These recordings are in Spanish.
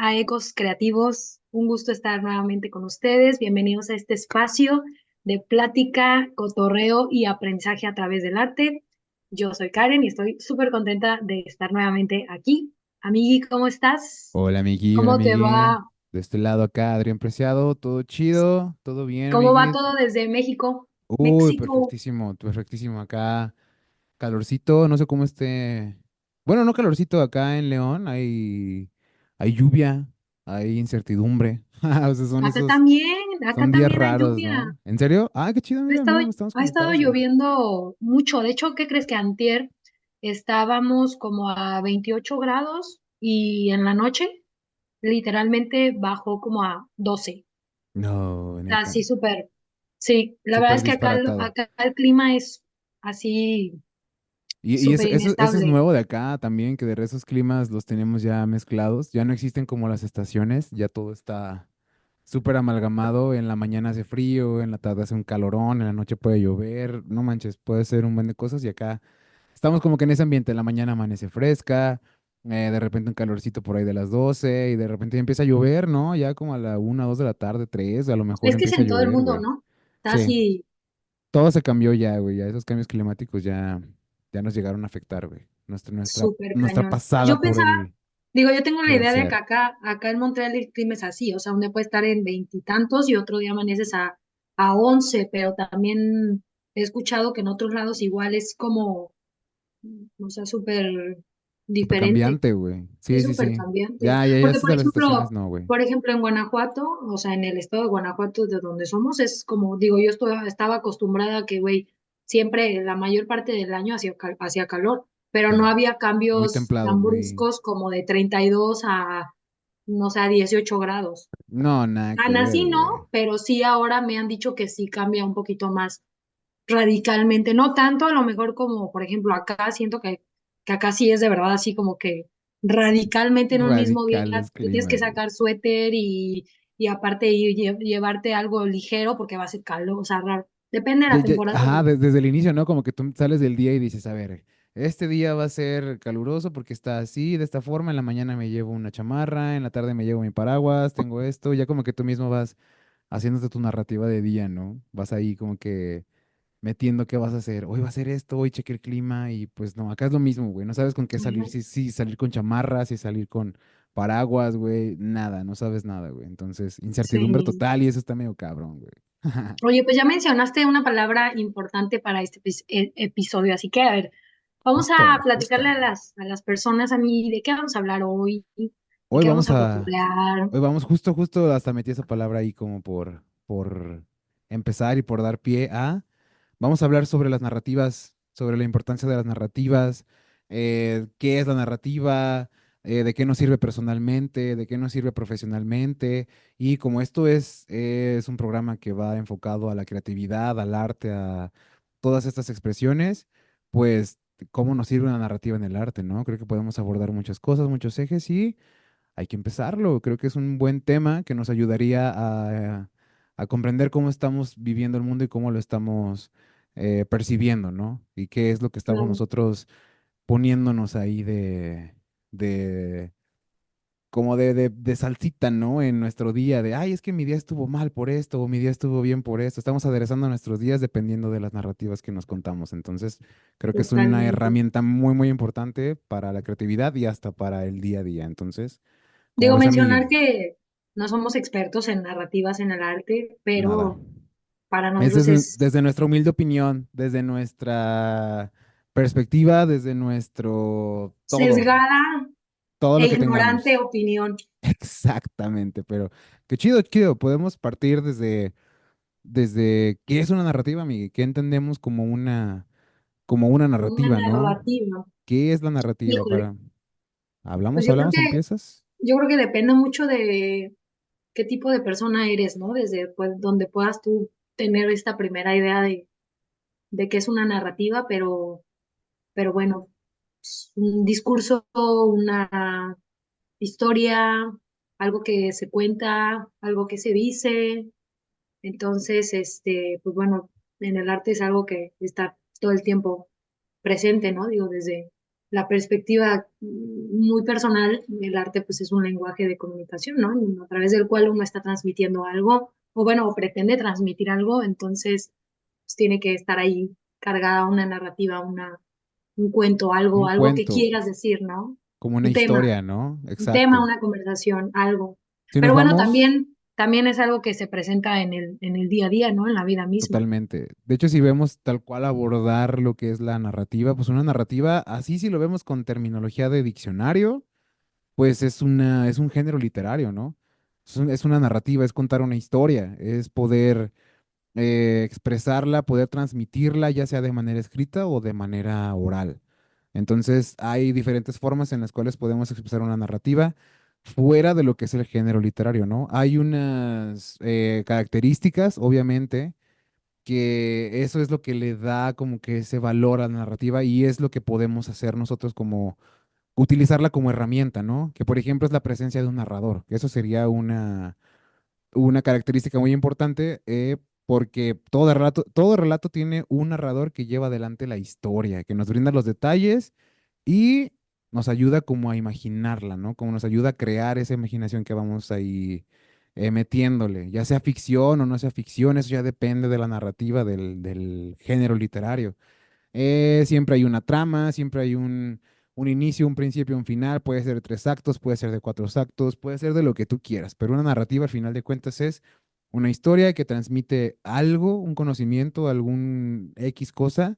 a Ecos Creativos. Un gusto estar nuevamente con ustedes. Bienvenidos a este espacio de plática, cotorreo y aprendizaje a través del arte. Yo soy Karen y estoy súper contenta de estar nuevamente aquí. Amigui, ¿cómo estás? Hola ¿Cómo te amigui. va? De este lado acá, Adrián Preciado, todo chido, todo bien, ¿Cómo va amigui. todo desde México? Uy, México. perfectísimo, perfectísimo. Acá, calorcito, no sé cómo esté. Bueno, no calorcito, acá en León hay lluvia, hay incertidumbre. O sea, Acá son días también hay raros, lluvia. ¿no? ¿En serio? Ah, qué chido, Ha mira, estado, mira, estamos ha estado conectados ahí. lloviendo mucho. De hecho, ¿qué crees que antier estábamos como a 28 grados y en la noche literalmente bajó como a 12? No, neta, Así súper. Sí, la verdad súper es que disparatado. acá el clima es así Y súper eso es inestable. nuevo de acá también, que de esos climas los tenemos ya mezclados. Ya no existen como las estaciones, ya todo está súper amalgamado. En la mañana hace frío, en la tarde hace un calorón, en la noche puede llover. No manches, puede ser un buen de cosas. Y acá estamos como que en ese ambiente. En la mañana amanece fresca, de repente un calorcito por ahí de las 12 y de repente ya empieza a llover, ¿no? Ya como a la 1, 2 de la tarde, 3 a lo mejor Es que es empieza a en todo el llover, mundo, güey. ¿no? Está Sí, así todo se cambió ya, güey. Ya esos cambios climáticos ya nos llegaron a afectar, güey. súper Nuestra cañón. pasada Yo por pensaba, el, digo, yo tengo la por el idea de que ser. acá en Montreal el clima es así, o sea, donde puede estar en veintitantos y otro día amaneces a 11, pero también he escuchado que en otros lados igual es como, o sea, súper Súper diferente, cambiante, güey. es Sí, sí, súper sí. cambiante. Ya Porque, eso de las estaciones, no, güey. por ejemplo, en Guanajuato, o sea, en el estado de Guanajuato de donde somos, es como, digo, estaba acostumbrada a que, güey, siempre la mayor parte del año hacía calor, pero no Sí. había Muy cambios templado, tan muy. bruscos como de 32 a, no sé, a 18 grados. No, nada que Tan ver, así no, güey. pero sí ahora me han dicho que sí cambia un poquito más radicalmente, no tanto a lo mejor como, por ejemplo, acá siento que acá sí es de verdad así como que radicalmente en un mismo día Radical los te tienes que climas, güey. sacar suéter y aparte llevarte algo ligero porque va a ser calor, o sea, raro. Depende de la temporada. Ajá, desde el inicio, ¿no? Como que tú sales del día y dices, a ver, este día va a ser caluroso porque está así, de esta forma, en la mañana me llevo una chamarra, en la tarde me llevo mi paraguas, tengo esto, ya como que tú mismo vas haciéndote tu narrativa de día, ¿no? Vas ahí como que metiendo qué vas a hacer. Hoy va a ser esto, hoy cheque el clima y pues no, acá es lo mismo, güey. No sabes con qué salir, Ujú. si salir con chamarras, si salir con paraguas, güey. Nada, no sabes nada, güey. Entonces, incertidumbre Sí. total y eso está medio cabrón, güey. Oye, pues ya mencionaste una palabra importante para este episodio, así que a ver, vamos a Justo, platicarle justo. a las personas a mí de qué vamos a hablar hoy, de Hoy qué vamos vamos a a, cotorrear. hoy vamos justo hasta metí esa palabra ahí como por empezar y por dar pie a. Vamos a hablar sobre las narrativas, sobre la importancia de las narrativas, qué es la narrativa, de qué nos sirve personalmente, de qué nos sirve profesionalmente. Y como esto es un programa que va enfocado a la creatividad, al arte, a todas estas expresiones, pues cómo nos sirve una narrativa en el arte, ¿no? Creo que podemos abordar muchas cosas, muchos ejes y hay que empezarlo. Creo que es un buen tema que nos ayudaría a comprender cómo estamos viviendo el mundo y cómo lo estamos percibiendo, ¿no? Y qué es lo que estamos Claro. nosotros poniéndonos ahí de como de salsita, ¿no? En nuestro día, de, ay, es que mi día estuvo mal por esto, o mi día estuvo bien por esto. Estamos aderezando nuestros días dependiendo de las narrativas que nos contamos. Entonces, creo que es una Totalmente. herramienta muy, muy importante para la creatividad y hasta para el día a día. Entonces, ¿cómo Digo, ves, mencionar amigui? que no somos expertos en narrativas en el arte, Nada. pero para Es nosotros es desde nuestra humilde opinión, desde nuestra perspectiva, desde nuestro sesgada todo e lo que ignorante tengamos. opinión. Exactamente, pero qué chido, chido. Podemos partir desde qué es una narrativa, amigo, qué entendemos como una Una narrativa, ¿no? narrativa. ¿Qué es la narrativa Híjole, para? pues Hablamos, empiezas? yo creo que depende mucho de qué tipo de persona eres, ¿no? Desde pues, donde puedas tú tener esta primera idea de qué es una narrativa, pero bueno, es un discurso, una historia, algo que se cuenta, algo que se dice. Entonces, pues bueno, en el arte es algo que está todo el tiempo presente, ¿no? Digo, desde la perspectiva muy personal, el arte pues es un lenguaje de comunicación, ¿no? A través del cual uno está transmitiendo algo, o bueno, o pretende transmitir algo, entonces pues, tiene que estar ahí cargada una narrativa, un cuento, Un algo que cuento, quieras decir, ¿no? como una Un tema, historia, ¿no? un tema, Exacto. una conversación, algo. Si nos Pero bueno, vamos, también es algo que se presenta en el día a día, ¿no? En la vida misma. totalmente. De hecho, si vemos tal cual abordar lo que es la narrativa, pues una narrativa, así si lo vemos con terminología de diccionario, pues es un género literario, ¿no? Es una narrativa, es contar una historia, es poder expresarla, poder transmitirla, ya sea de manera escrita o de manera oral. Entonces, hay diferentes formas en las cuales podemos expresar una narrativa fuera de lo que es el género literario, ¿no? Hay unas características, obviamente, que eso es lo que le da como que ese valor a la narrativa y es lo que podemos hacer nosotros como utilizarla como herramienta, ¿no? Que por ejemplo es la presencia de un narrador, que eso sería una característica muy importante porque todo relato tiene un narrador que lleva adelante la historia, que nos brinda los detalles y nos ayuda como a imaginarla, ¿no? Como nos ayuda a crear esa imaginación que vamos ahí metiéndole, ya sea ficción o no sea ficción, eso ya depende de la narrativa del género literario. Siempre hay una trama, siempre hay un inicio, un principio, un final, puede ser de 3 actos, puede ser de 4 actos, puede ser de lo que tú quieras, pero una narrativa al final de cuentas es una historia que transmite algo, un conocimiento, algún X cosa,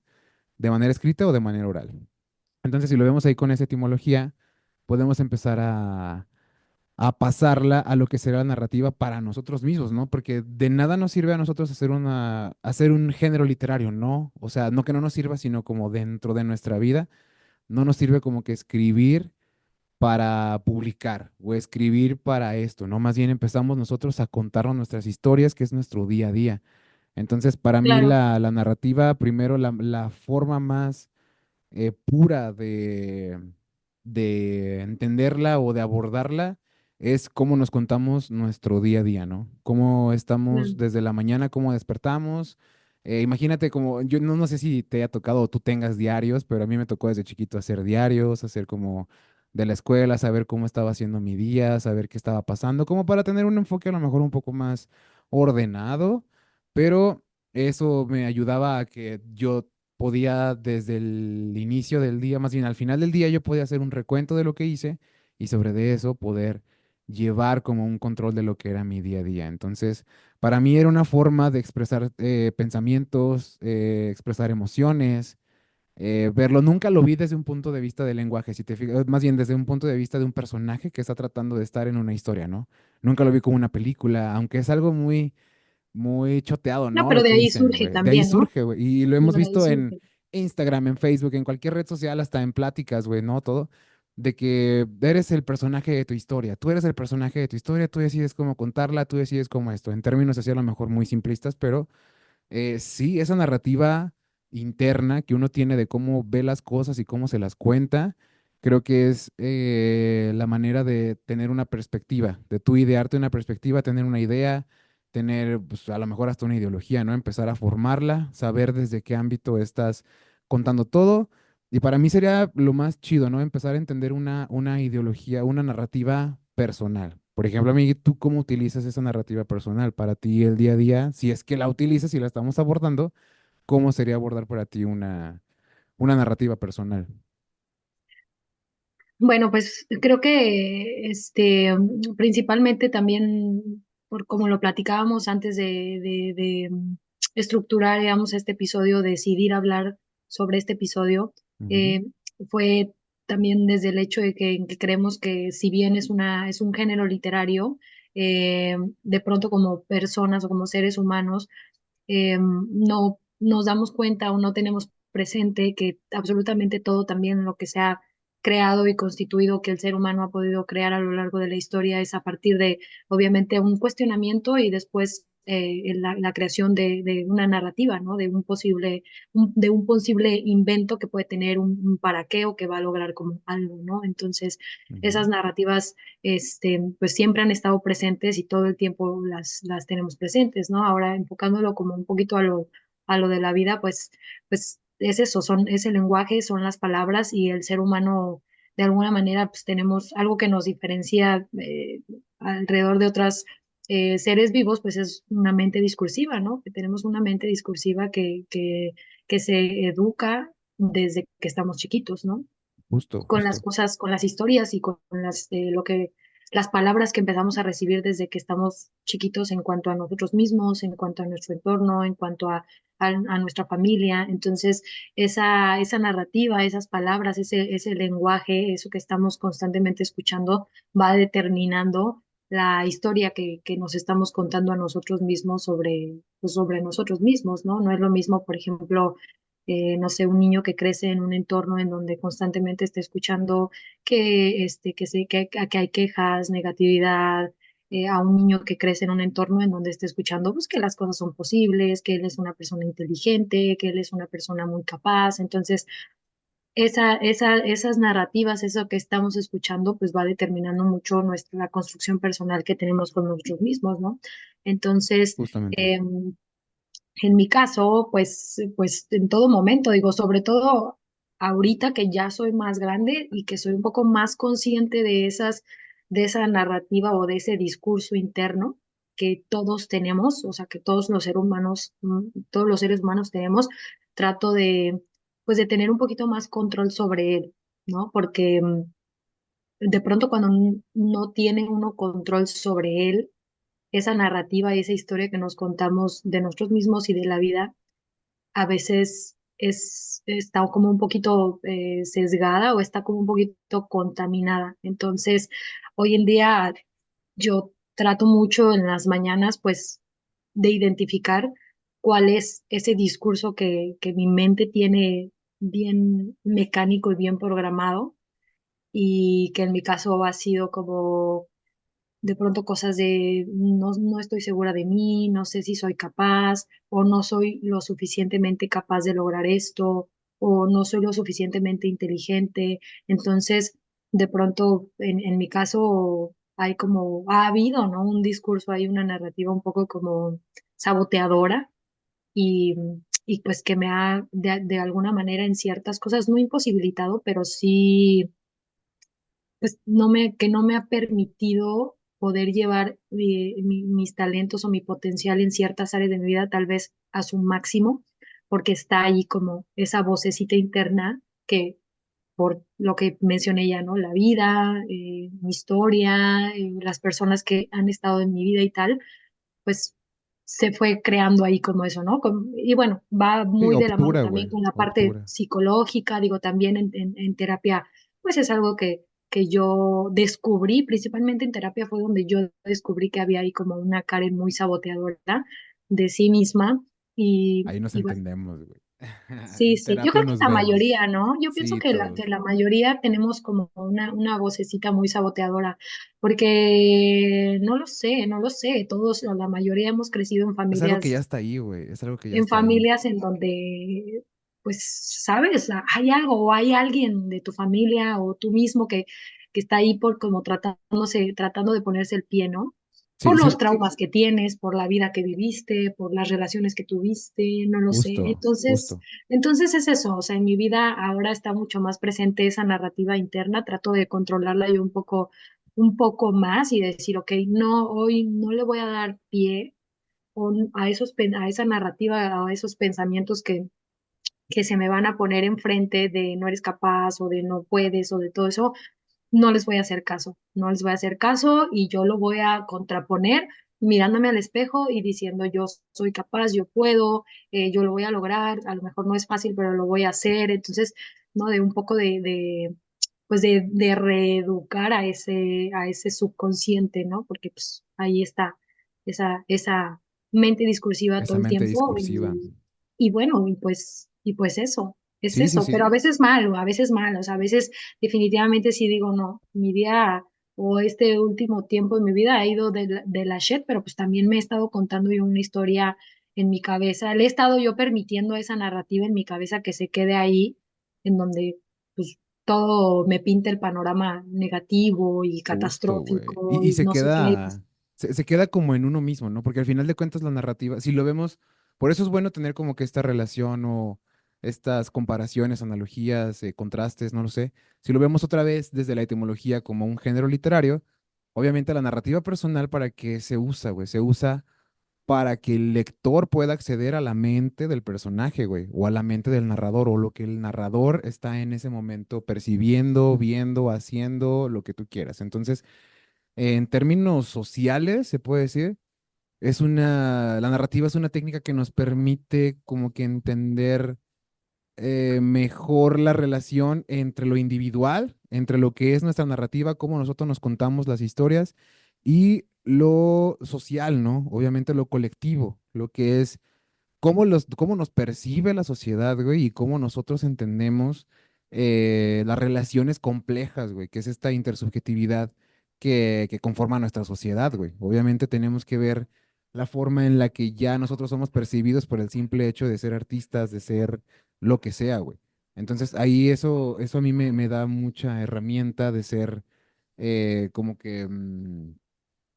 de manera escrita o de manera oral. Entonces, si lo vemos ahí con esa etimología, podemos empezar a pasarla a lo que será la narrativa para nosotros mismos, ¿no? Porque de nada nos sirve a nosotros hacer un género literario, ¿no? O sea, no que no nos sirva, sino como dentro de nuestra vida, no nos sirve como que escribir para publicar o escribir para esto, ¿no? Más bien empezamos nosotros a contarnos nuestras historias, que es nuestro día a día. Entonces, para mí Claro. la narrativa, primero la forma más pura de entenderla o de abordarla es cómo nos contamos nuestro día a día, ¿no? Cómo estamos Claro. desde la mañana, cómo despertamos. Imagínate como, yo no sé si te haya tocado o tú tengas diarios, pero a mí me tocó desde chiquito hacer diarios, hacer como de la escuela, saber cómo estaba haciendo mi día, saber qué estaba pasando, como para tener un enfoque a lo mejor un poco más ordenado, pero eso me ayudaba a que yo podía desde el inicio del día, más bien al final del día, yo podía hacer un recuento de lo que hice y sobre de eso poder llevar como un control de lo que era mi día a día. Entonces, para mí era una forma de expresar pensamientos, expresar emociones, verlo. Nunca lo vi desde un punto de vista del lenguaje, si te fijas, más bien desde un punto de vista de un personaje que está tratando de estar en una historia, ¿no? Nunca lo vi como una película, aunque es algo muy choteado, No, ¿no? pero Lo de que ahí dicen, surge güey. De ahí también, ¿no? surge, güey. Y lo hemos Claro, de ahí visto en surge. Instagram, en Facebook, en cualquier red social, hasta en pláticas, güey, ¿no? Todo. De que eres el personaje de tu historia. Tú eres el personaje de tu historia, tú decides cómo contarla, tú decides cómo esto. En términos así a lo mejor muy simplistas, pero sí, esa narrativa interna que uno tiene de cómo ve las cosas y cómo se las cuenta, creo que es la manera de tener una perspectiva, de tú idearte una perspectiva, tener una idea, tener pues, a lo mejor hasta una ideología, ¿no? Empezar a formarla, saber desde qué ámbito estás contando todo. Y para mí sería lo más chido, ¿no? Empezar a entender una ideología, una narrativa personal. Por ejemplo, a mí, ¿tú cómo utilizas esa narrativa personal para ti el día a día? Si es que la utilizas y la estamos abordando, ¿cómo sería abordar para ti una narrativa personal? Bueno, pues creo que principalmente también, por como lo platicábamos antes de estructurar, digamos, este episodio, decidir hablar sobre este episodio, Ujú, eh, fue también desde el hecho de que creemos que si bien es un género literario, de pronto como personas o como seres humanos, no nos damos cuenta o no tenemos presente que absolutamente todo también lo que se ha creado y constituido que el ser humano ha podido crear a lo largo de la historia es a partir de, obviamente, un cuestionamiento y después la creación de una narrativa, ¿no? De un posible invento que puede tener un para qué o que va a lograr como algo, ¿no? Entonces, ujú, esas narrativas pues siempre han estado presentes y todo el tiempo las tenemos presentes, ¿no? Ahora enfocándolo como un poquito a lo de la vida, pues es eso, es el lenguaje, son las palabras y el ser humano, de alguna manera, pues tenemos algo que nos diferencia alrededor de otras seres vivos, pues es una mente discursiva, ¿no? Que tenemos una mente discursiva que se educa desde que estamos chiquitos, ¿no? Justo, Con las justo. cosas, con las historias y con las palabras que empezamos a recibir desde que estamos chiquitos en cuanto a nosotros mismos, en cuanto a nuestro entorno, en cuanto a nuestra familia. Entonces, esa narrativa, esas palabras, ese lenguaje, eso que estamos constantemente escuchando, va determinando la historia que nos estamos contando a nosotros mismos sobre, pues, sobre nosotros mismos, ¿no? No es lo mismo, por ejemplo, no sé, un niño que crece en un entorno en donde constantemente está escuchando que hay quejas, negatividad, a un niño que crece en un entorno en donde está escuchando pues, que las cosas son posibles, que él es una persona inteligente, que él es una persona muy capaz. Entonces, esas narrativas, eso que estamos escuchando, pues va determinando mucho la construcción personal que tenemos con nosotros mismos, ¿no? Entonces, Justamente. en mi caso, pues en todo momento, digo, sobre todo ahorita que ya soy más grande y que soy un poco más consciente de esa narrativa o de ese discurso interno que todos tenemos, o sea, que todos los seres humanos, todos los seres humanos tenemos, trato pues de tener un poquito más control sobre él, ¿no? Porque de pronto cuando no tiene uno control sobre él, esa narrativa, esa historia que nos contamos de nosotros mismos y de la vida, a veces está como un poquito sesgada o está como un poquito contaminada. Entonces, hoy en día yo trato mucho en las mañanas, pues, de identificar cuál es ese discurso que mi mente tiene bien mecánico y bien programado y que en mi caso ha sido como de pronto cosas de no estoy segura de mí, no sé si soy capaz o no soy lo suficientemente capaz de lograr esto o no soy lo suficientemente inteligente. Entonces, de pronto, en mi caso, hay como, ha habido, ¿no? Un discurso, hay una narrativa un poco como saboteadora y, y pues que me ha, de alguna manera, en ciertas cosas, no imposibilitado, pero sí pues que no me ha permitido poder llevar mis talentos o mi potencial en ciertas áreas de mi vida tal vez a su máximo, porque está ahí como esa vocecita interna que por lo que mencioné ya, ¿no? La vida, mi historia, las personas que han estado en mi vida y tal, pues se fue creando ahí como eso, ¿no? Y bueno, va Sí, muy de la mano obtura, también güey. con la parte Obtura. psicológica, digo, también en terapia, pues es algo que yo descubrí, principalmente en terapia fue donde yo descubrí que había ahí como una Karen muy saboteadora de sí misma Ahí nos y bueno, entendemos, güey. sí, En sí, yo creo terapia que nos la vemos. mayoría, ¿no? Yo pienso Sí, todos. que la mayoría tenemos como una vocecita muy saboteadora, porque no lo sé, no lo sé, todos, o la mayoría hemos crecido Es algo que ya está ahí, güey. Es algo que ya en está ahí. familias en donde, pues, sabes, hay algo o hay alguien de tu familia o tú mismo que está ahí por como tratando de ponerse el pie, ¿no? Sí, Por los sí, traumas que tienes, por la vida que viviste, por las relaciones que tuviste, no lo sé. justo, justo. Entonces es eso, o sea, en mi vida ahora está mucho más presente esa narrativa interna, trato de controlarla yo un poco más y decir, ok, no, hoy no le voy a dar pie a esa narrativa, a esos pensamientos que se me van a poner enfrente de no eres capaz o de no puedes o de todo eso, no les voy a hacer caso, no les voy a hacer caso y yo lo voy a contraponer mirándome al espejo y diciendo yo soy capaz, yo puedo, yo lo voy a lograr, a lo mejor no es fácil, pero lo voy a hacer. Entonces, ¿no? De un poco pues de reeducar a ese subconsciente, ¿no? Porque pues ahí está esa mente discursiva todo Esa el mente tiempo discursiva. y bueno, y pues eso, es Sí, sí, eso, pero sí. a veces mal, o sea, a veces definitivamente sí digo, no, mi día o este último tiempo de mi vida ha ido de la shit, pero pues también me he estado contando yo una historia en mi cabeza, le he estado yo permitiendo esa narrativa en mi cabeza que se quede ahí, en donde pues todo me pinta el panorama negativo y Justo, güey. catastrófico Y y se no sé qué, pues, queda, se queda como en uno mismo, ¿no? Porque al final de cuentas la narrativa, si lo vemos, por eso es bueno tener como que esta relación o estas comparaciones, analogías, contrastes, no lo sé. Si lo vemos otra vez desde la etimología como un género literario, obviamente la narrativa personal para qué se usa, güey, se usa para que el lector pueda acceder a la mente del personaje, güey, o a la mente del narrador, o lo que el narrador está en ese momento percibiendo, viendo, haciendo, lo que tú quieras. Entonces, en términos sociales, se puede decir, la narrativa es una técnica que nos permite como que entender mejor la relación entre lo individual, entre lo que es nuestra narrativa, cómo nosotros nos contamos las historias y lo social, ¿no? Obviamente lo colectivo, lo que es cómo nos percibe la sociedad, güey, y cómo nosotros entendemos las relaciones complejas, güey, que es esta intersubjetividad que conforma nuestra sociedad, güey. Obviamente tenemos que ver la forma en la que ya nosotros somos percibidos por el simple hecho de ser artistas, de ser lo que sea, güey. Entonces ahí eso a mí me da mucha herramienta de ser como que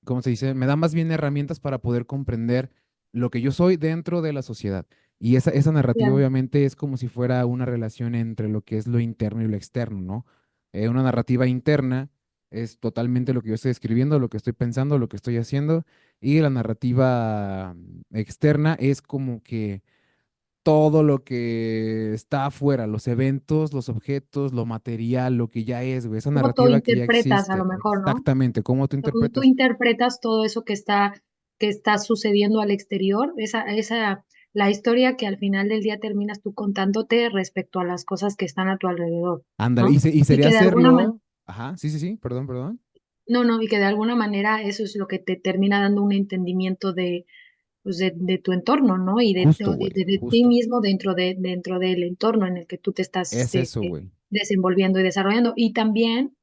¿cómo se dice? Me da más bien herramientas para poder comprender lo que yo soy dentro de la sociedad. Y esa narrativa Claro. obviamente es como si fuera una relación entre lo que es lo interno y lo externo, ¿no? Una narrativa interna es totalmente lo que yo estoy escribiendo, lo que estoy pensando, lo que estoy haciendo, y la narrativa externa es como que todo lo que está afuera, los eventos, los objetos, lo material, lo que ya es, güey, esa ¿Cómo tú narrativa que ya interpretas a existe, lo mejor, no? exactamente, cómo tú Cómo tú interpretas. interpretas todo eso que está sucediendo al exterior, la historia que al final del día terminas tú contándote respecto a las cosas que están a tu alrededor, Ándale, ¿no? y Y sería que de alguna manera, hacerlo, ajá, sí, sí, sí, perdón, perdón. no, no, y que de alguna manera eso es lo que te termina dando un entendimiento pues de tu entorno, ¿no? Y Justo, güey, de ti justo. mismo dentro del entorno en el que tú te estás Es eso, güey. desenvolviendo y desarrollando. Y también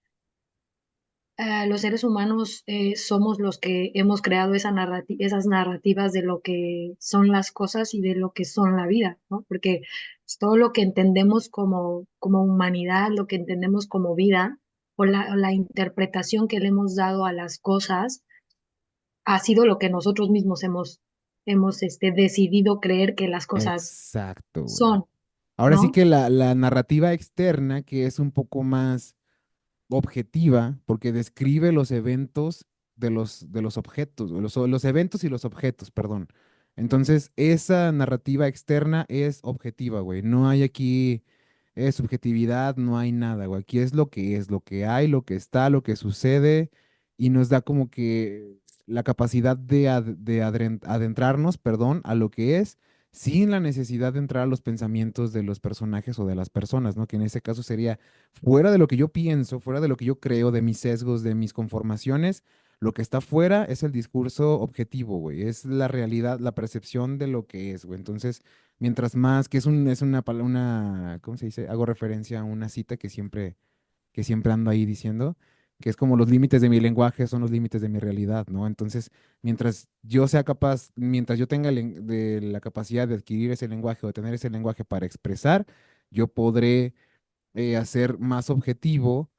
los seres humanos somos los que hemos creado esas narrativas de lo que son las cosas y de lo que son la vida, ¿no? Porque pues, todo lo que entendemos como humanidad, lo que entendemos como vida, o la interpretación que le hemos dado a las cosas, ha sido lo que nosotros mismos hemos decidido creer que las cosas Exacto, güey. son, Ahora sí ¿no? que la narrativa externa, que es un poco más objetiva, porque describe los eventos de los objetos, los eventos y los objetos, perdón. Entonces, esa narrativa externa es objetiva, güey. No hay aquí subjetividad, no hay nada, güey. Aquí es, lo que hay, lo que está, lo que sucede, y nos da como que la capacidad de adentrarnos, perdón, a lo que es, sin la necesidad de entrar a los pensamientos de los personajes o de las personas, ¿no? Que en ese caso sería fuera de lo que yo pienso, fuera de lo que yo creo, de mis sesgos, de mis conformaciones, lo que está fuera es el discurso objetivo, güey, es la realidad, la percepción de lo que es, güey. Entonces, mientras más, que es una, ¿cómo se dice? Hago referencia a una cita que siempre ando ahí diciendo, que es como los límites de mi lenguaje son los límites de mi realidad, ¿no? Entonces, mientras yo sea capaz, mientras yo tenga la capacidad de adquirir ese lenguaje o de tener ese lenguaje para expresar, yo podré hacer más objetivo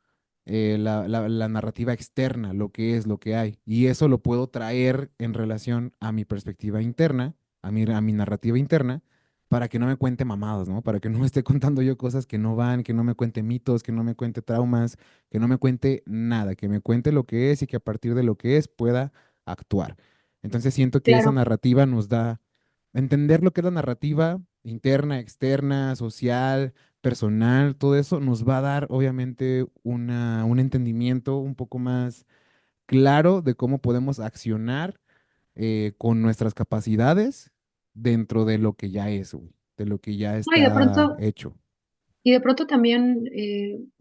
la narrativa externa, lo que es, lo que hay. Y eso lo puedo traer en relación a mi perspectiva interna, a mi narrativa interna, para que no me cuente mamadas, ¿no? Para que no me esté contando yo cosas que no van, que no me cuente mitos, que no me cuente traumas, que no me cuente nada, que me cuente lo que es y que a partir de lo que es pueda actuar. Entonces siento que esa Claro. narrativa nos da entender lo que es la narrativa interna, externa, social, personal, todo eso nos va a dar obviamente un entendimiento un poco más claro de cómo podemos accionar con nuestras capacidades dentro de lo que ya es, güey, de lo que ya No, está hecho. y de pronto también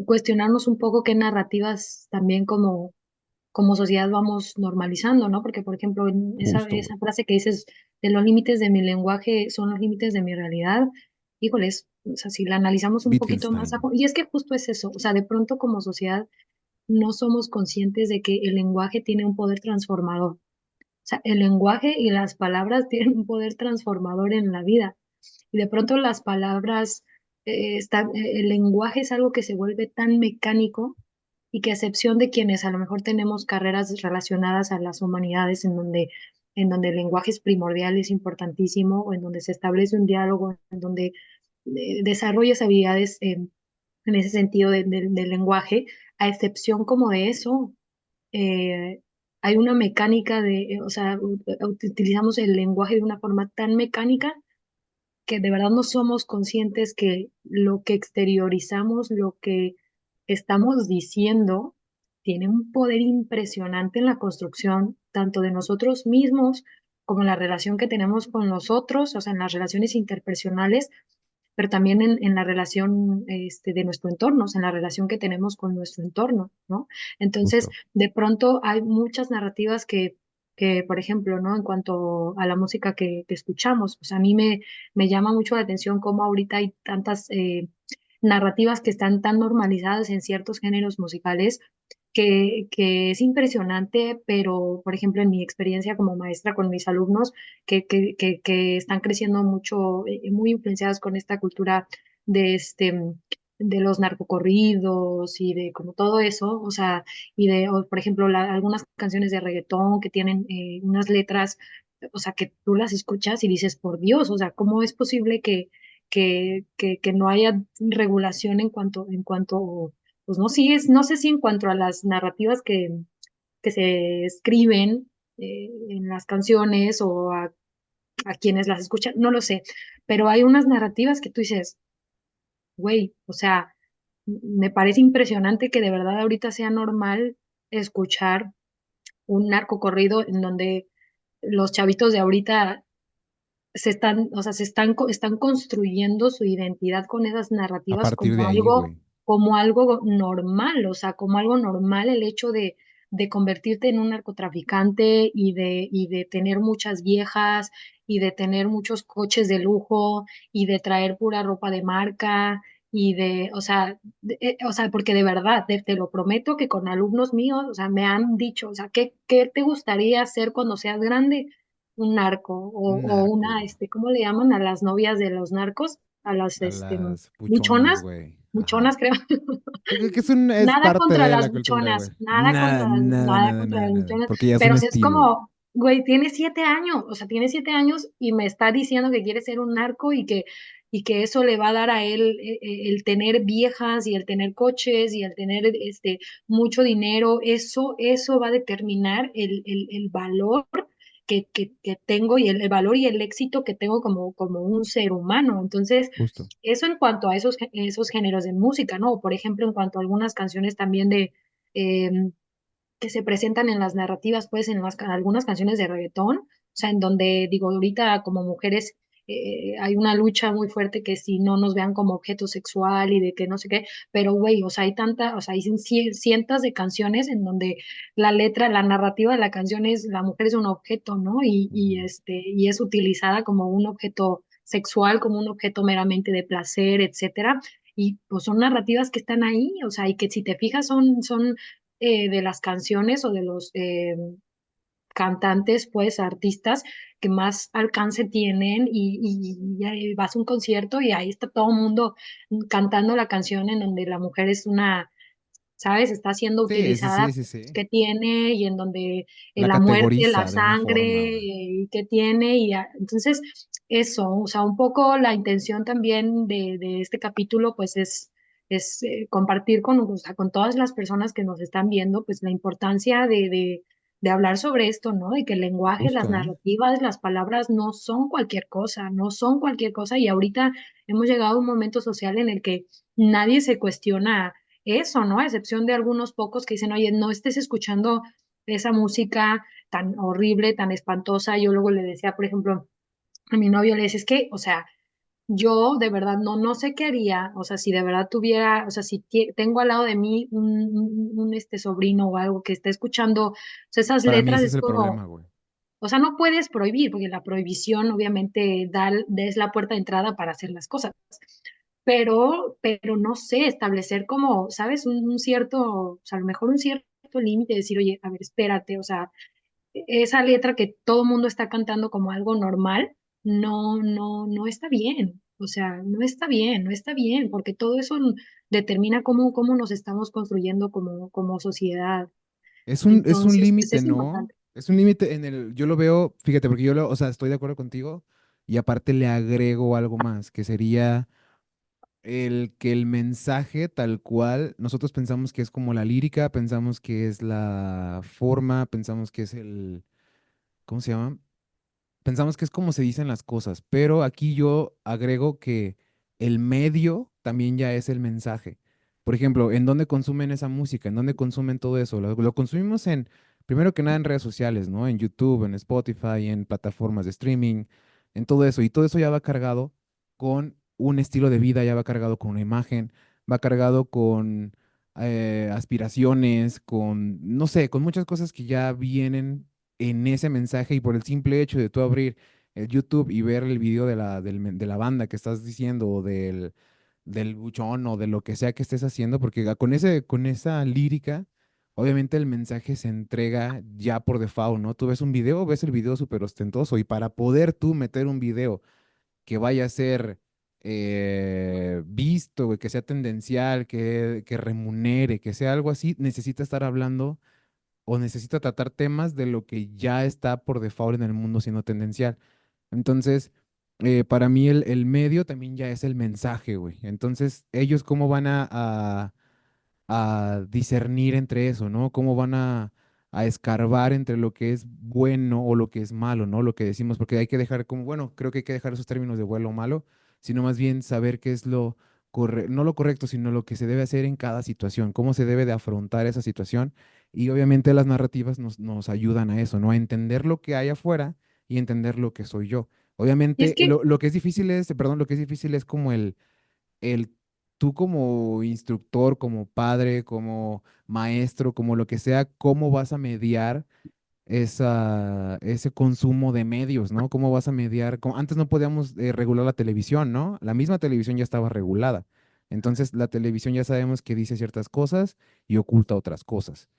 cuestionarnos un poco qué narrativas también como sociedad vamos normalizando, ¿no? Porque, por ejemplo, en Justo, güey. esa frase que dices de los límites de mi lenguaje son los límites de mi realidad, híjoles, o sea, si la analizamos un poquito más, Wittgenstein. y es que justo es eso, o sea, de pronto como sociedad no somos conscientes de que el lenguaje tiene un poder transformador. O sea, el lenguaje y las palabras tienen un poder transformador en la vida. Y de pronto las palabras, el lenguaje es algo que se vuelve tan mecánico y que a excepción de quienes a lo mejor tenemos carreras relacionadas a las humanidades en donde el lenguaje es primordial, es importantísimo, o en donde se establece un diálogo, en donde desarrolles habilidades en ese sentido del lenguaje, a excepción como de eso. eh, Hay una mecánica o sea, utilizamos el lenguaje de una forma tan mecánica que de verdad no somos conscientes que lo que exteriorizamos, lo que estamos diciendo, tiene un poder impresionante en la construcción tanto de nosotros mismos como en la relación que tenemos con los otros, o sea, en las relaciones interpersonales, pero también en la relación de nuestro entorno, o sea, en la relación que tenemos con nuestro entorno, ¿no? Entonces, Justo. de pronto hay muchas narrativas por ejemplo, ¿no? En cuanto a la música que escuchamos, o sea, a mí me llama mucho la atención cómo ahorita hay tantas narrativas que están tan normalizadas en ciertos géneros musicales que es impresionante, pero por ejemplo en mi experiencia como maestra con mis alumnos que están creciendo mucho, muy influenciados con esta cultura de de los narcocorridos y de como todo eso, o sea, o, por ejemplo, algunas canciones de reggaetón que tienen unas letras, o sea, que tú las escuchas y dices, por Dios, o sea, ¿cómo es posible que no haya regulación en cuanto pues no, sí, no sé si en cuanto a las narrativas que se escriben en las canciones o a quienes las escuchan, no lo sé, pero hay unas narrativas que tú dices, güey, o sea, me parece impresionante que de verdad ahorita sea normal escuchar un narcocorrido en donde los chavitos de ahorita o sea, están construyendo su identidad con esas A narrativas partir de ahí, güey. como algo normal, o sea, como algo normal el hecho de convertirte en un narcotraficante y de tener muchas viejas y de tener muchos coches de lujo y de traer pura ropa de marca o sea, porque de verdad, te lo prometo que con alumnos míos, o sea, me han dicho, o sea, ¿qué te gustaría hacer cuando seas grande? Un narco Un o narco, una, güey. ¿cómo le llaman a las novias de los narcos? A las, A las buchonas, buchonas, güey. Ajá. buchonas creo. Que es Nada parte contra de las la cultura, güey. buchonas, nada Nada, contra, nada, nada nada, contra nada, las nada. buchonas, Porque ya es un pero si es estilo. como, güey, tiene 7 años, o sea, tiene 7 años y me está diciendo que quiere ser un narco y que eso le va a dar a él el tener viejas y el tener coches y el tener mucho dinero, eso va a determinar el valor que tengo y el valor y el éxito que tengo como un ser humano. Entonces, Justo. eso en cuanto a esos géneros de música, ¿no? Por ejemplo, en cuanto a algunas canciones también em, que se presentan en las narrativas, pues en algunas canciones de reggaetón, o sea, en donde digo, ahorita como mujeres hay una lucha muy fuerte que si no nos vean como objeto sexual y de que no sé qué, pero güey, o sea, o sea, hay cientos de canciones en donde la letra, la narrativa de la canción es la mujer es un objeto, ¿no? Ujú. Y es utilizada como un objeto sexual, como un objeto meramente de placer, etcétera. Y pues son narrativas que están ahí, o sea, y que si te fijas son de las canciones o de los cantantes, pues artistas que más alcance tienen y ahí vas a un concierto y ahí está todo el mundo cantando la canción en donde la mujer es una, ¿sabes? Está siendo Sí, sí, utilizada sí, sí, sí. que tiene y en donde La la muerte, la categoriza de una sangre forma, güey. que tiene entonces eso, o sea, un poco la intención también de este capítulo pues es compartir o sea, con todas las personas que nos están viendo pues la importancia de hablar sobre esto, ¿no? De que el lenguaje, las Justo, ¿eh? narrativas, las palabras no son cualquier cosa, no son cualquier cosa y ahorita hemos llegado a un momento social en el que nadie se cuestiona eso, ¿no? A excepción de algunos pocos que dicen, oye, no estés escuchando esa música tan horrible, tan espantosa. Yo luego le decía, por ejemplo, a mi novio, le decía, es que, o sea, yo de verdad no sé qué haría, o sea, si de verdad tuviera, o sea, si tengo al lado de mí un sobrino o algo que esté escuchando, o sea, esas Para mí letras ese es es el como, problema, güey. o sea, no puedes prohibir, porque la prohibición obviamente es la puerta de entrada para hacer las cosas, pero no sé, establecer como, ¿sabes? Un cierto, o sea, a lo mejor un cierto límite, decir, oye, a ver, espérate, o sea, esa letra que todo el mundo está cantando como algo normal, no está bien, o sea, no está bien, no está bien, porque todo eso determina cómo nos estamos construyendo como sociedad. Es un Entonces, pues límite, es ¿no? importante. Es un límite yo lo veo, fíjate, porque o sea, estoy de acuerdo contigo y aparte le agrego algo más, que sería el que el mensaje tal cual, nosotros pensamos que es como la lírica, pensamos que es la forma, pensamos que es el, ¿cómo se llama? Pensamos que es como se dicen las cosas, pero aquí yo agrego que el medio también ya es el mensaje. Por ejemplo, ¿en dónde consumen esa música? ¿En dónde consumen todo eso? Lo consumimos en, primero que nada, en redes sociales, ¿no? En YouTube, en Spotify, en plataformas de streaming, en todo eso. Y todo eso ya va cargado con un estilo de vida, ya va cargado con una imagen, va cargado con aspiraciones, con, no sé, con muchas cosas que ya vienen en ese mensaje y por el simple hecho de tú abrir el YouTube y ver el video de la banda que estás diciendo o del buchón o de lo que sea que estés haciendo, porque con esa lírica, obviamente el mensaje se entrega ya por default, ¿no? Tú ves un video, ves el video súper ostentoso y para poder tú meter un video que vaya a ser visto, güey, que sea tendencial, que remunere, que sea algo así, necesita estar hablando o necesita tratar temas de lo que ya está por default en el mundo siendo tendencial. Entonces, para mí el medio también ya es el mensaje, güey. Entonces, ellos cómo van a discernir entre eso, ¿no? Cómo van a escarbar entre lo que es bueno o lo que es malo, ¿no? Lo que decimos, porque hay que dejar como, bueno, creo que hay que dejar esos términos de bueno o malo, sino más bien saber qué es lo correcto, no lo correcto, sino lo que se debe hacer en cada situación, cómo se debe de afrontar esa situación. Y obviamente las narrativas nos ayudan a eso, ¿no? A entender lo que hay afuera y entender lo que soy yo. Y es Obviamente, que, lo que es difícil es, perdón, lo que es difícil es como el tú como instructor, como padre, como maestro, como lo que sea, cómo vas a mediar ese consumo de medios, ¿no? ¿Cómo vas a mediar? Antes no podíamos regular la televisión, ¿no? La misma televisión ya estaba regulada. Entonces, la televisión ya sabemos que dice ciertas cosas y oculta otras cosas.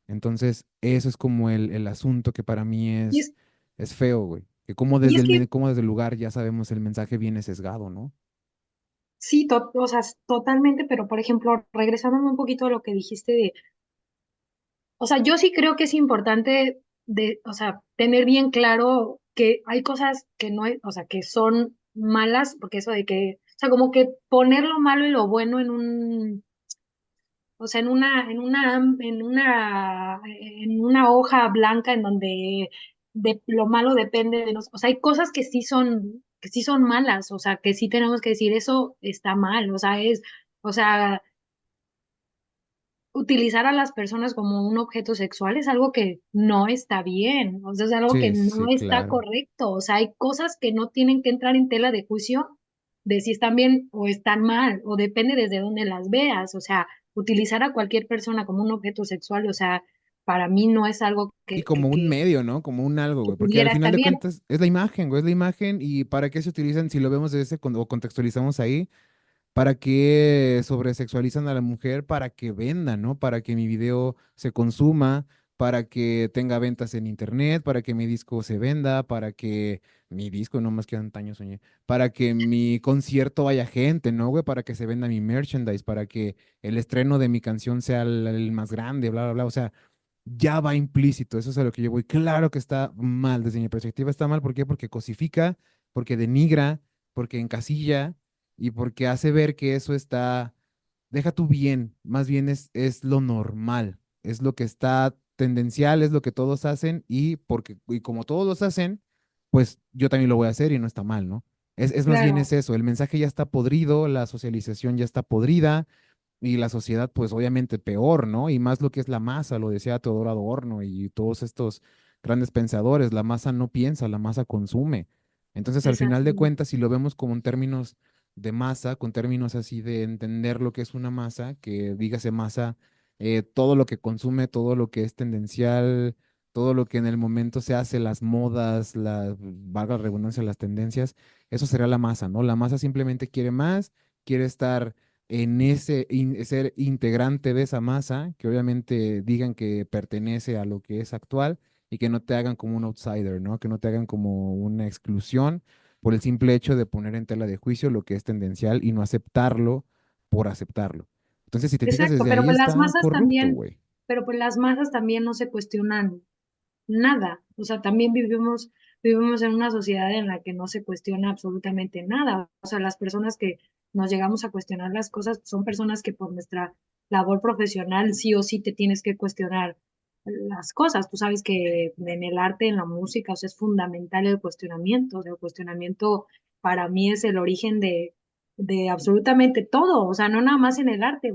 Entonces, eso es como el asunto que para mí y es, es feo, güey. Que y es que como desde el lugar ya sabemos el mensaje viene sesgado, ¿no? sí, o sea, totalmente, pero por ejemplo, regresando un poquito a lo que dijiste de, o sea, yo sí creo que es importante o sea, tener bien claro que hay cosas que no, o sea, que son malas, porque eso de que, o sea, como que poner lo malo y lo bueno en un, o sea, en una hoja blanca en donde de lo malo depende de nosotros. O sea, hay cosas que sí son malas, o sea, que sí tenemos que decir eso está mal, o sea, o sea, utilizar a las personas como un objeto sexual es algo que no está bien, o sea, es algo que Sí, sí, no sí, está claro. correcto, o sea, hay cosas que no tienen que entrar en tela de juicio de si están bien o están mal, o depende desde dónde las veas, o sea, utilizar a cualquier persona como un objeto sexual, o sea, para mí no es algo Y como un medio, ¿no? Como un algo, que güey. Porque al pudiera final estar de bien. cuentas es la imagen, güey. Es la imagen. ¿Y para qué se utilizan si lo vemos de o contextualizamos ahí? ¿Para qué sobresexualizan a la mujer? Para que venda, ¿no? Para que mi video se consuma, para que tenga ventas en internet, para que mi disco se venda, para que mi disco, no más que antaño soñé, para que mi concierto vaya gente, ¿no, güey? Para que se venda mi merchandise, para que el estreno de mi canción sea el más grande, bla, bla, bla. O sea, ya va implícito, eso es a lo que yo voy. Claro que está mal, desde mi perspectiva está mal, ¿por qué? Porque cosifica, porque denigra, porque encasilla y porque hace ver que eso está, deja tú bien, más bien es lo normal, es lo que está tendencial, es lo que todos hacen y como todos los hacen, pues yo también lo voy a hacer y no está mal, ¿no? Es más bien Claro, es eso, el mensaje ya está podrido, la socialización ya está podrida, y la sociedad, pues obviamente peor, ¿no? Y más lo que es la masa, lo decía Teodoro Adorno y todos estos grandes pensadores, la masa no piensa, la masa consume. Entonces, al final de exactamente, cuentas, si lo vemos como en términos de masa, con términos así de entender lo que es una masa, que dígase masa, todo lo que consume, todo lo que es tendencial, todo lo que en el momento se hace, las modas, valga la redundancia, las tendencias, eso sería la masa, ¿no? La masa simplemente quiere más, quiere estar en ser integrante de esa masa, que obviamente digan que pertenece a lo que es actual y que no te hagan como un outsider, ¿no? Que no te hagan como una exclusión por el simple hecho de poner en tela de juicio lo que es tendencial y no aceptarlo por aceptarlo. Entonces, si te fijas exacto, desde pero ahí pues las está masas corrupto, también, güey. pero pues las masas también no se cuestionan nada. O sea, también vivimos en una sociedad en la que no se cuestiona absolutamente nada. O sea, las personas nos llegamos a cuestionar las cosas, son personas que por nuestra labor profesional sí o sí te tienes que cuestionar las cosas. Tú sabes que en el arte, en la música, o sea, es fundamental el cuestionamiento. O sea, el cuestionamiento para mí es el origen de absolutamente todo. O sea, no nada más en el arte.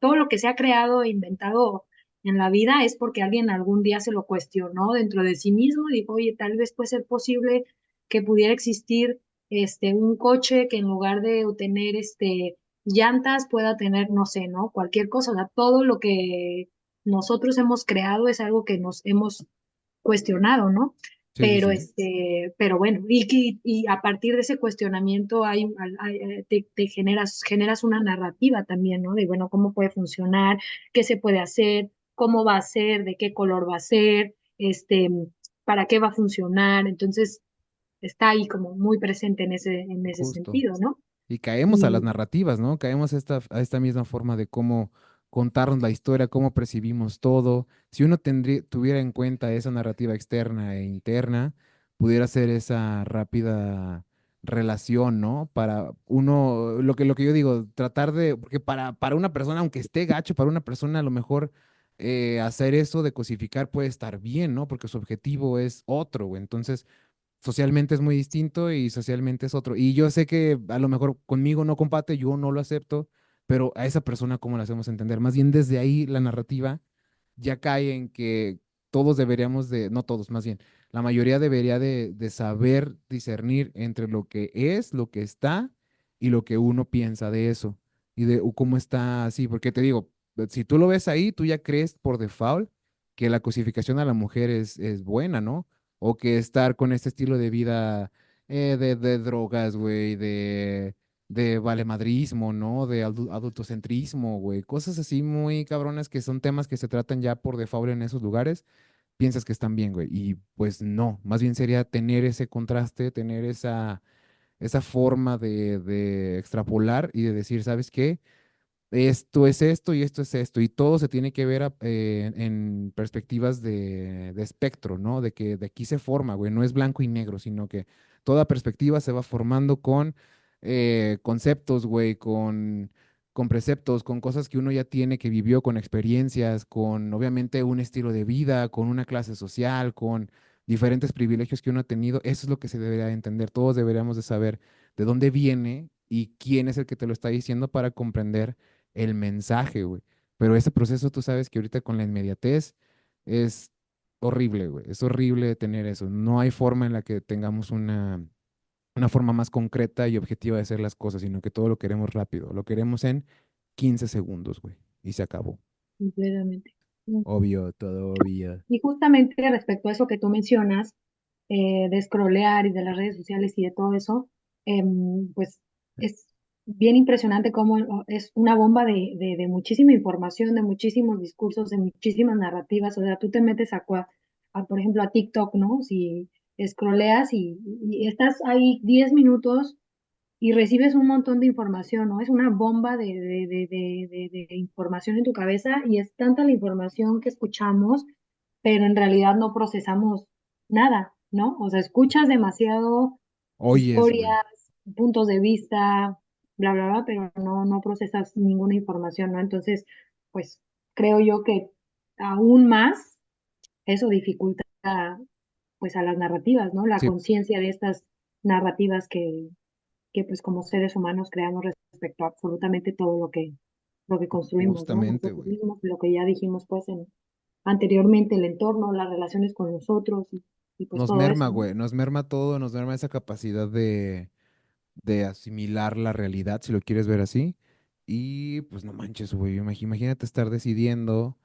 Todo lo que se ha creado e inventado en la vida es porque alguien algún día se lo cuestionó dentro de sí mismo y dijo, oye, tal vez puede ser posible que pudiera existir un coche que en lugar de tener llantas pueda tener, no sé, ¿no? Cualquier cosa. O sea, todo lo que nosotros hemos creado es algo que nos hemos cuestionado, ¿no? Sí, sí, sí. Pero bueno, y a partir de ese cuestionamiento te generas una narrativa también, ¿no? De, bueno, cómo puede funcionar, qué se puede hacer, cómo va a ser, de qué color va a ser, para qué va a funcionar. Entonces, está ahí como muy presente en ese Justo. sentido, ¿no? Y caemos a las Y narrativas, ¿no? Caemos a esta misma forma de cómo contarnos la historia, cómo percibimos todo. Si uno tuviera en cuenta esa narrativa externa e interna, pudiera ser esa rápida relación, ¿no? Para uno, lo que yo digo, tratar de, porque para una persona, aunque esté gacho, para una persona a lo mejor hacer eso de cosificar puede estar bien, ¿no? Porque su objetivo es otro, güey. Entonces socialmente es muy distinto y socialmente es otro. Y yo sé que a lo mejor conmigo no comparte, yo no lo acepto, pero a esa persona, ¿cómo la hacemos entender? Más bien desde ahí la narrativa ya cae en que todos deberíamos de, no todos, más bien, la mayoría debería de saber discernir entre lo que es, lo que está y lo que uno piensa de eso y de cómo está así, porque te digo, si tú lo ves ahí, tú ya crees por default que la cosificación a la mujer es buena, ¿no? O que estar con este estilo de vida de drogas, güey, de valemadrismo, ¿no? De adultocentrismo, güey, cosas así muy cabronas que son temas que se tratan ya por default en esos lugares, piensas que están bien, güey, y pues no, más bien sería tener ese contraste, tener esa forma de extrapolar y de decir, ¿sabes qué? Esto es esto y esto es esto, y todo se tiene que ver en perspectivas de espectro, ¿no? De que de aquí se forma, güey, no es blanco y negro, sino que toda perspectiva se va formando con conceptos, güey, con preceptos, con cosas que uno ya tiene, que vivió, con experiencias, con obviamente un estilo de vida, con una clase social, con diferentes privilegios que uno ha tenido. Eso es lo que se debería de entender. Todos deberíamos de saber de dónde viene y quién es el que te lo está diciendo para comprender el mensaje, güey. Pero ese proceso, tú sabes que ahorita con la inmediatez es horrible, güey. Es horrible tener eso. No hay forma en la que tengamos una forma más concreta y objetiva de hacer las cosas, sino que todo lo queremos rápido. Lo queremos en 15 segundos, güey. Y se acabó. completamente. Obvio, todo obvio. Y justamente respecto a eso que tú mencionas, de scrollear y de las redes sociales y de todo eso, pues es bien impresionante cómo es una bomba de muchísima información, de muchísimos discursos, de muchísimas narrativas. O sea, tú te metes por ejemplo, a TikTok, ¿no? Si scrolleas y estás ahí 10 minutos y recibes un montón de información, ¿no? Es una bomba de información en tu cabeza y es tanta la información que escuchamos, pero en realidad no procesamos nada, ¿no? O sea, escuchas demasiado Oyes, historias, güey. puntos de vista, bla, bla, bla, pero no procesas ninguna información, ¿no? Entonces, pues creo yo que aún más eso dificulta pues a las narrativas, ¿no? La Sí, conciencia de estas narrativas que pues como seres humanos creamos respecto a absolutamente todo lo que construimos, ¿no? justamente, Nosotros güey. mismos, lo que ya dijimos pues anteriormente, el entorno, las relaciones con nosotros y pues Nos todo merma, eso, ¿no? güey. Nos merma todo, nos merma esa capacidad de asimilar la realidad, si lo quieres ver así. Y pues no manches, güey. Imagínate estar decidiendo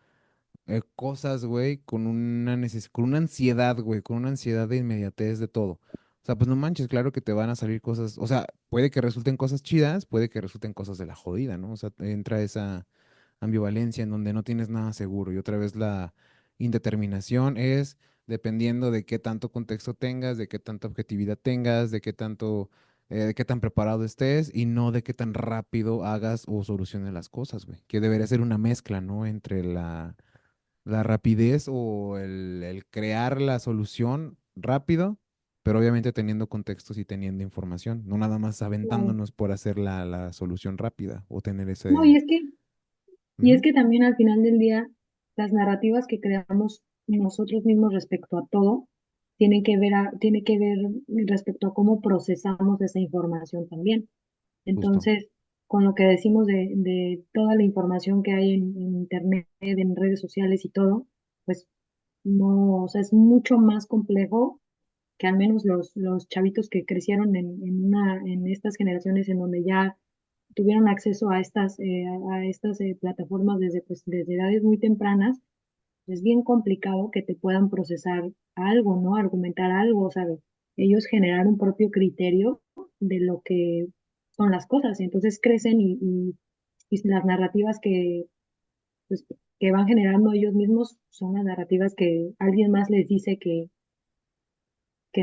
cosas, güey, con una ansiedad, güey, con una ansiedad de inmediatez de todo. O sea, pues no manches, claro que te van a salir cosas, o sea, puede que resulten cosas chidas, puede que resulten cosas de la jodida, ¿no? O sea, entra esa ambivalencia en donde no tienes nada seguro. Y otra vez la indeterminación es dependiendo de qué tanto contexto tengas, de qué tanta objetividad tengas, de qué tan preparado estés y no de qué tan rápido hagas o soluciones las cosas, güey. Que debería ser una mezcla, ¿no? Entre la rapidez o el crear la solución rápido pero obviamente teniendo contextos y teniendo información, no nada más Claro. aventándonos por hacer la solución rápida o tener No, ese... y es Ujú, que también al final del día, las narrativas que creamos nosotros mismos respecto a todo, tiene que ver respecto a cómo procesamos esa información también. justo, Entonces, con lo que decimos de toda la información que hay en internet, en redes sociales y todo, pues no, o sea, es mucho más complejo que al menos los chavitos que crecieron en estas generaciones en donde ya tuvieron acceso a estas plataformas desde, pues, desde edades muy tempranas, es bien complicado que te puedan procesar algo, ¿no? Argumentar algo, ¿sabes? Ellos generar un propio criterio de lo que son las cosas. Y entonces crecen y las narrativas pues, que van generando ellos mismos son las narrativas que alguien más les dice que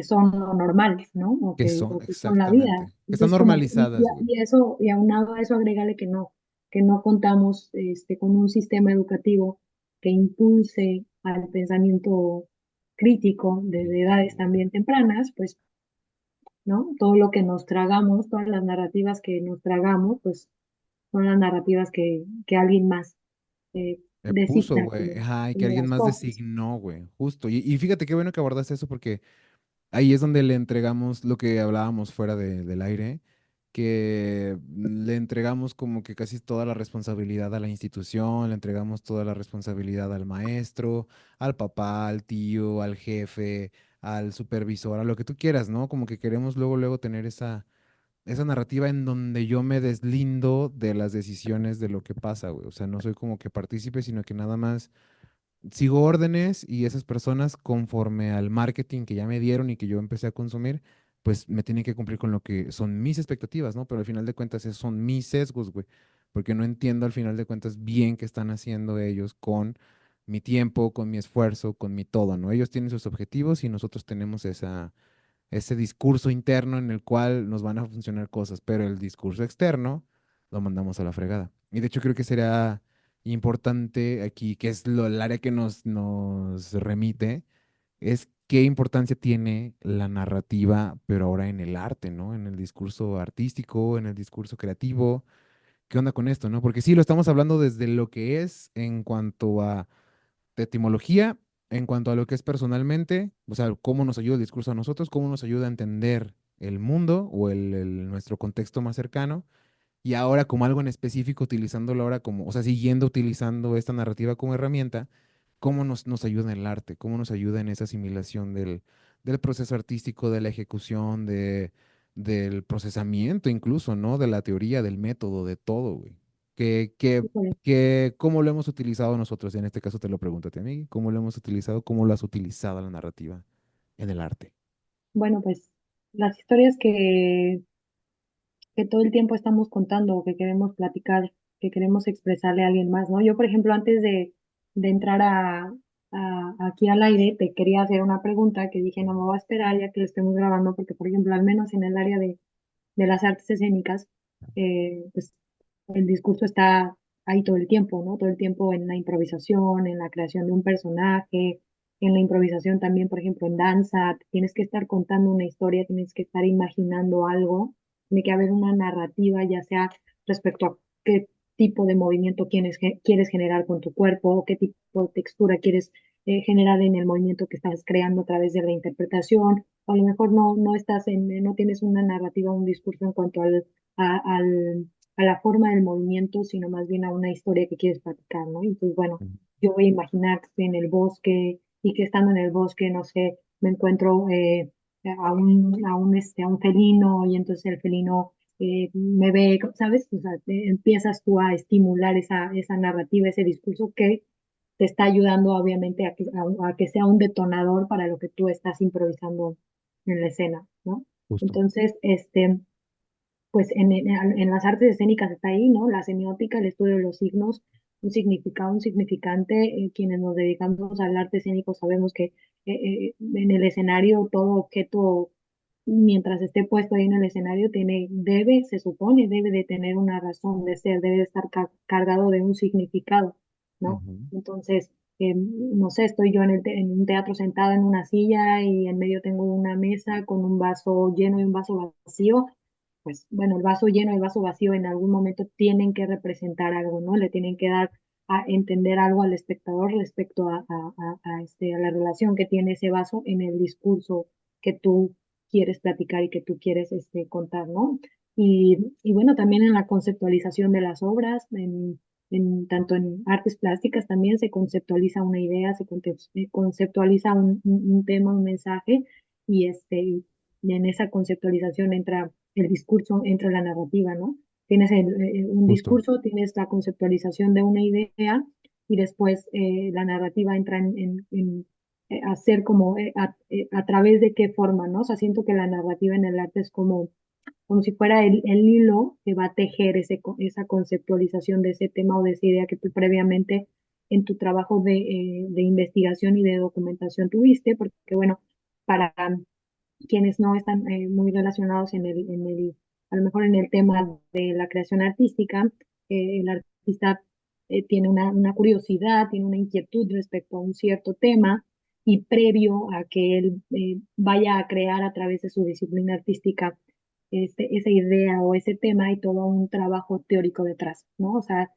son lo normal, ¿no? que son, O que son la vida. exactamente, que están Entonces, como, normalizadas, güey. y eso, y aunado a eso, agrégale que no contamos con un sistema educativo que impulse al pensamiento crítico desde edades Crítico, güey. también tempranas, pues, ¿no? Todo lo que nos tragamos, todas las narrativas que nos tragamos, pues, son las narrativas que alguien más Me puso, designa güey, como, ajá, y que como alguien las más cosas. designó, güey, justo. Y fíjate qué bueno que abordaste eso porque ahí es donde le entregamos lo que hablábamos fuera del aire, que le entregamos como que casi toda la responsabilidad a la institución, le entregamos toda la responsabilidad al maestro, al papá, al tío, al jefe, al supervisor, a lo que tú quieras, ¿no? Como que queremos luego tener esa narrativa en donde yo me deslindo de las decisiones de lo que pasa, güey. O sea, no soy como que partícipe, sino que nada más sigo órdenes y esas personas, conforme al marketing que ya me dieron y que yo empecé a consumir, pues me tienen que cumplir con lo que son mis expectativas, ¿no? Pero al final de cuentas, esos son mis sesgos, güey, porque no entiendo al final de cuentas bien qué están haciendo ellos con mi tiempo, con mi esfuerzo, con mi todo, ¿no? Ellos tienen sus objetivos y nosotros tenemos ese discurso interno en el cual nos van a funcionar cosas, pero el discurso externo lo mandamos a la fregada. Y de hecho creo que será importante aquí, que es el área que nos remite, es qué importancia tiene la narrativa, pero ahora en el arte, ¿no? En el discurso artístico, en el discurso creativo. ¿Qué onda con esto, no? Porque sí, lo estamos hablando desde lo que es en cuanto a de etimología, en cuanto a lo que es personalmente, o sea, cómo nos ayuda el discurso a nosotros, cómo nos ayuda a entender el mundo o nuestro contexto más cercano, y ahora como algo en específico, utilizándolo ahora como, o sea, siguiendo utilizando esta narrativa como herramienta, cómo nos ayuda en el arte, cómo nos ayuda en esa asimilación del proceso artístico, de la ejecución, del procesamiento incluso, ¿no? De la teoría, del método, de todo, güey. Que, que, Híjole. ¿Cómo lo hemos utilizado nosotros? En este caso te lo pregunto a ti, amigo. ¿Cómo lo hemos utilizado? ¿Cómo lo has utilizado la narrativa en el arte? Bueno, pues las historias que todo el tiempo estamos contando o que queremos platicar, que queremos expresarle a alguien más, ¿no? Yo, por ejemplo, antes de entrar aquí al aire, te quería hacer una pregunta que dije, no me voy a esperar ya que lo estemos grabando, porque, por ejemplo, al menos en el área de las artes escénicas, pues el discurso está ahí todo el tiempo, ¿no? Todo el tiempo en la improvisación, en la creación de un personaje, en la improvisación también, por ejemplo, en danza, tienes que estar contando una historia, tienes que estar imaginando algo, tiene que haber una narrativa, ya sea respecto a qué tipo de movimiento quieres generar con tu cuerpo, o qué tipo de textura quieres generar en el movimiento que estás creando a través de la interpretación, o a lo mejor no tienes una narrativa, un discurso en cuanto a la forma del movimiento, sino más bien a una historia que quieres platicar, ¿no? Y pues bueno, Ujú, yo voy a imaginar que estoy en el bosque y que estando en el bosque, no sé, me encuentro a un felino y entonces el felino me ve, ¿sabes? O sea, empiezas tú a estimular esa narrativa, ese discurso que te está ayudando obviamente a que sea un detonador para lo que tú estás improvisando en la escena, ¿no? justo. Entonces, pues en las artes escénicas está ahí, ¿no? La semiótica, el estudio de los signos, un significado, un significante. Quienes nos dedicamos al arte escénico sabemos que en el escenario todo objeto, mientras esté puesto ahí en el escenario, se supone, debe de tener una razón de ser, debe de estar cargado de un significado, ¿no? Ujú, Entonces, no sé, estoy yo en un teatro sentada en una silla y en medio tengo una mesa con un vaso lleno y un vaso vacío, pues bueno, el vaso lleno y el vaso vacío en algún momento tienen que representar algo, ¿no? Le tienen que dar a entender algo al espectador respecto a la relación que tiene ese vaso en el discurso que tú quieres platicar y que tú quieres contar, ¿no? Y bueno, también en la conceptualización de las obras, tanto en artes plásticas también se conceptualiza una idea, conceptualiza un tema, un mensaje, y en esa conceptualización entra el discurso, entra la narrativa, ¿no? Tienes un Justo. discurso, tienes la conceptualización de una idea y después la narrativa entra hacer como a través de qué forma, ¿no? O sea, siento que la narrativa en el arte es como si fuera el hilo que va a tejer esa conceptualización de ese tema o de esa idea que tú previamente en tu trabajo de investigación y de documentación tuviste, porque bueno, para quienes no están muy relacionados a lo mejor en el tema de la creación artística, el artista tiene una curiosidad, tiene una inquietud respecto a un cierto tema y previo a que él vaya a crear a través de su disciplina artística esa idea o ese tema, hay todo un trabajo teórico detrás, ¿no? O sea,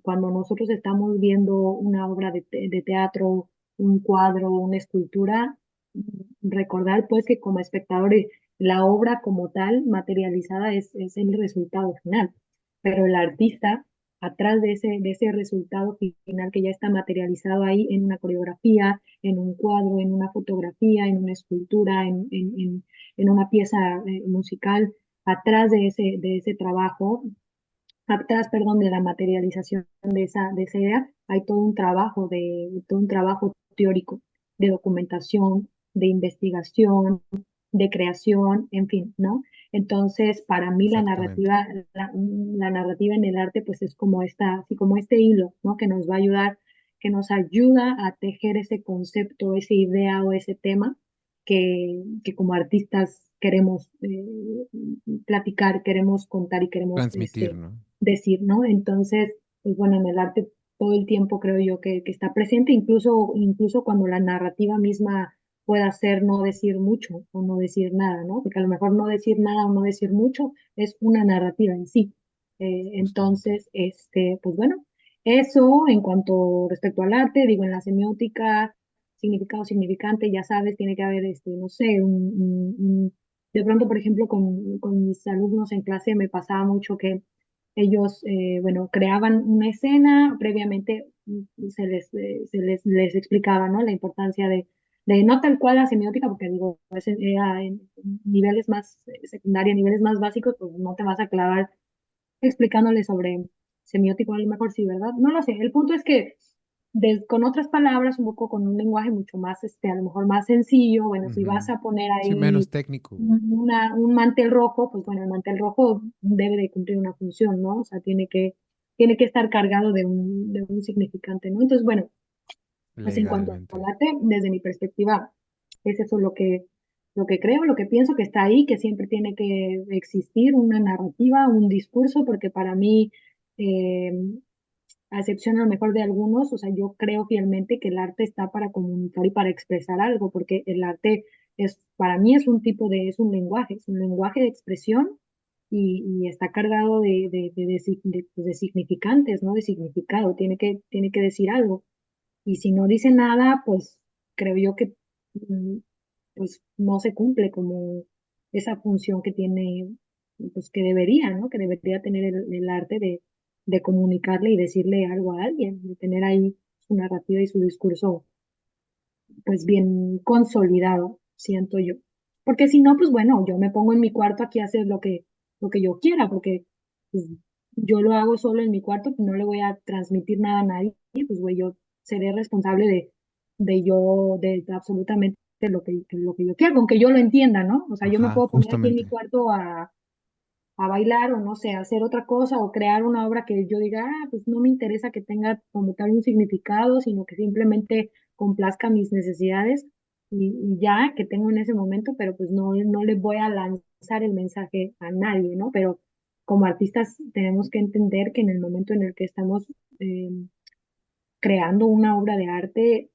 cuando nosotros estamos viendo una obra de teatro, un cuadro, una escultura, recordar pues que como espectadores la obra como tal materializada es el resultado final, pero el artista atrás de ese resultado final que ya está materializado ahí en una coreografía, en un cuadro, en una fotografía, en una escultura, en una pieza musical, atrás de ese trabajo, atrás, perdón, de la materialización de esa idea, hay todo un trabajo teórico, de documentación, de investigación, de creación, en fin, ¿no? Entonces, para mí Exactamente. la narrativa en el arte, pues es como así como este hilo, ¿no? Que nos va a ayudar, que nos ayuda a tejer ese concepto, esa idea o ese tema que como artistas queremos platicar, queremos contar y queremos Transmitir, ¿no? decir, ¿no? Entonces, pues bueno, en el arte todo el tiempo creo yo que está presente, incluso cuando la narrativa misma pueda ser no decir mucho o no decir nada, ¿no? Porque a lo mejor no decir nada o no decir mucho es una narrativa en sí. Justamente. Entonces, pues bueno, eso en cuanto respecto al arte, digo, en la semiótica, significado significante, ya sabes, tiene que haber, no sé, de pronto, por ejemplo, con mis alumnos en clase me pasaba mucho que ellos, bueno, creaban una escena, previamente les explicaba, ¿no? La importancia de no tal cual la semiótica, porque digo, a veces era en niveles más secundarios, niveles más básicos, pues no te vas a clavar explicándole sobre semiótico, a lo mejor sí, ¿verdad? No lo sé. El punto es que con otras palabras, un poco con un lenguaje mucho más, a lo mejor más sencillo, bueno, si vas Ujú. a poner Sí, menos ahí técnico. un mantel rojo, pues bueno, el mantel rojo debe de cumplir una función, ¿no? O sea, tiene que estar cargado de un significante, ¿no? Entonces, bueno, pues en cuanto al Legalmente. arte, desde mi perspectiva, es eso lo que creo, lo que pienso que está ahí, que siempre tiene que existir una narrativa, un discurso, porque para mí, eh, a excepción a lo mejor de algunos, o sea, yo creo fielmente que el arte está para comunicar y para expresar algo, porque el arte para mí es un lenguaje, es un lenguaje de expresión y está cargado de significantes, ¿no? De significado, tiene que decir algo. Y si no dice nada, pues creo yo que mm, pues no se cumple como esa función que tiene, pues que debería, ¿no? Que debería tener el arte de comunicarle y decirle algo a alguien, de tener ahí su narrativa y su discurso pues bien consolidado, siento yo. Porque si no, pues bueno, yo me pongo en mi cuarto aquí a hacer lo que yo quiera, porque pues, yo lo hago solo en mi cuarto, pues no le voy a transmitir nada a nadie, pues güey, yo seré responsable de absolutamente lo que yo quiera, aunque yo lo entienda, ¿no? O sea, yo me Ajá, puedo poner aquí en mi justamente. cuarto a bailar o no sé, hacer otra cosa o crear una obra que yo diga, pues no me interesa que tenga como tal un significado, sino que simplemente complazca mis necesidades y ya que tengo en ese momento, pero pues no le voy a lanzar el mensaje a nadie, ¿no? Pero como artistas tenemos que entender que en el momento en el que estamos eh, creando una obra de arte,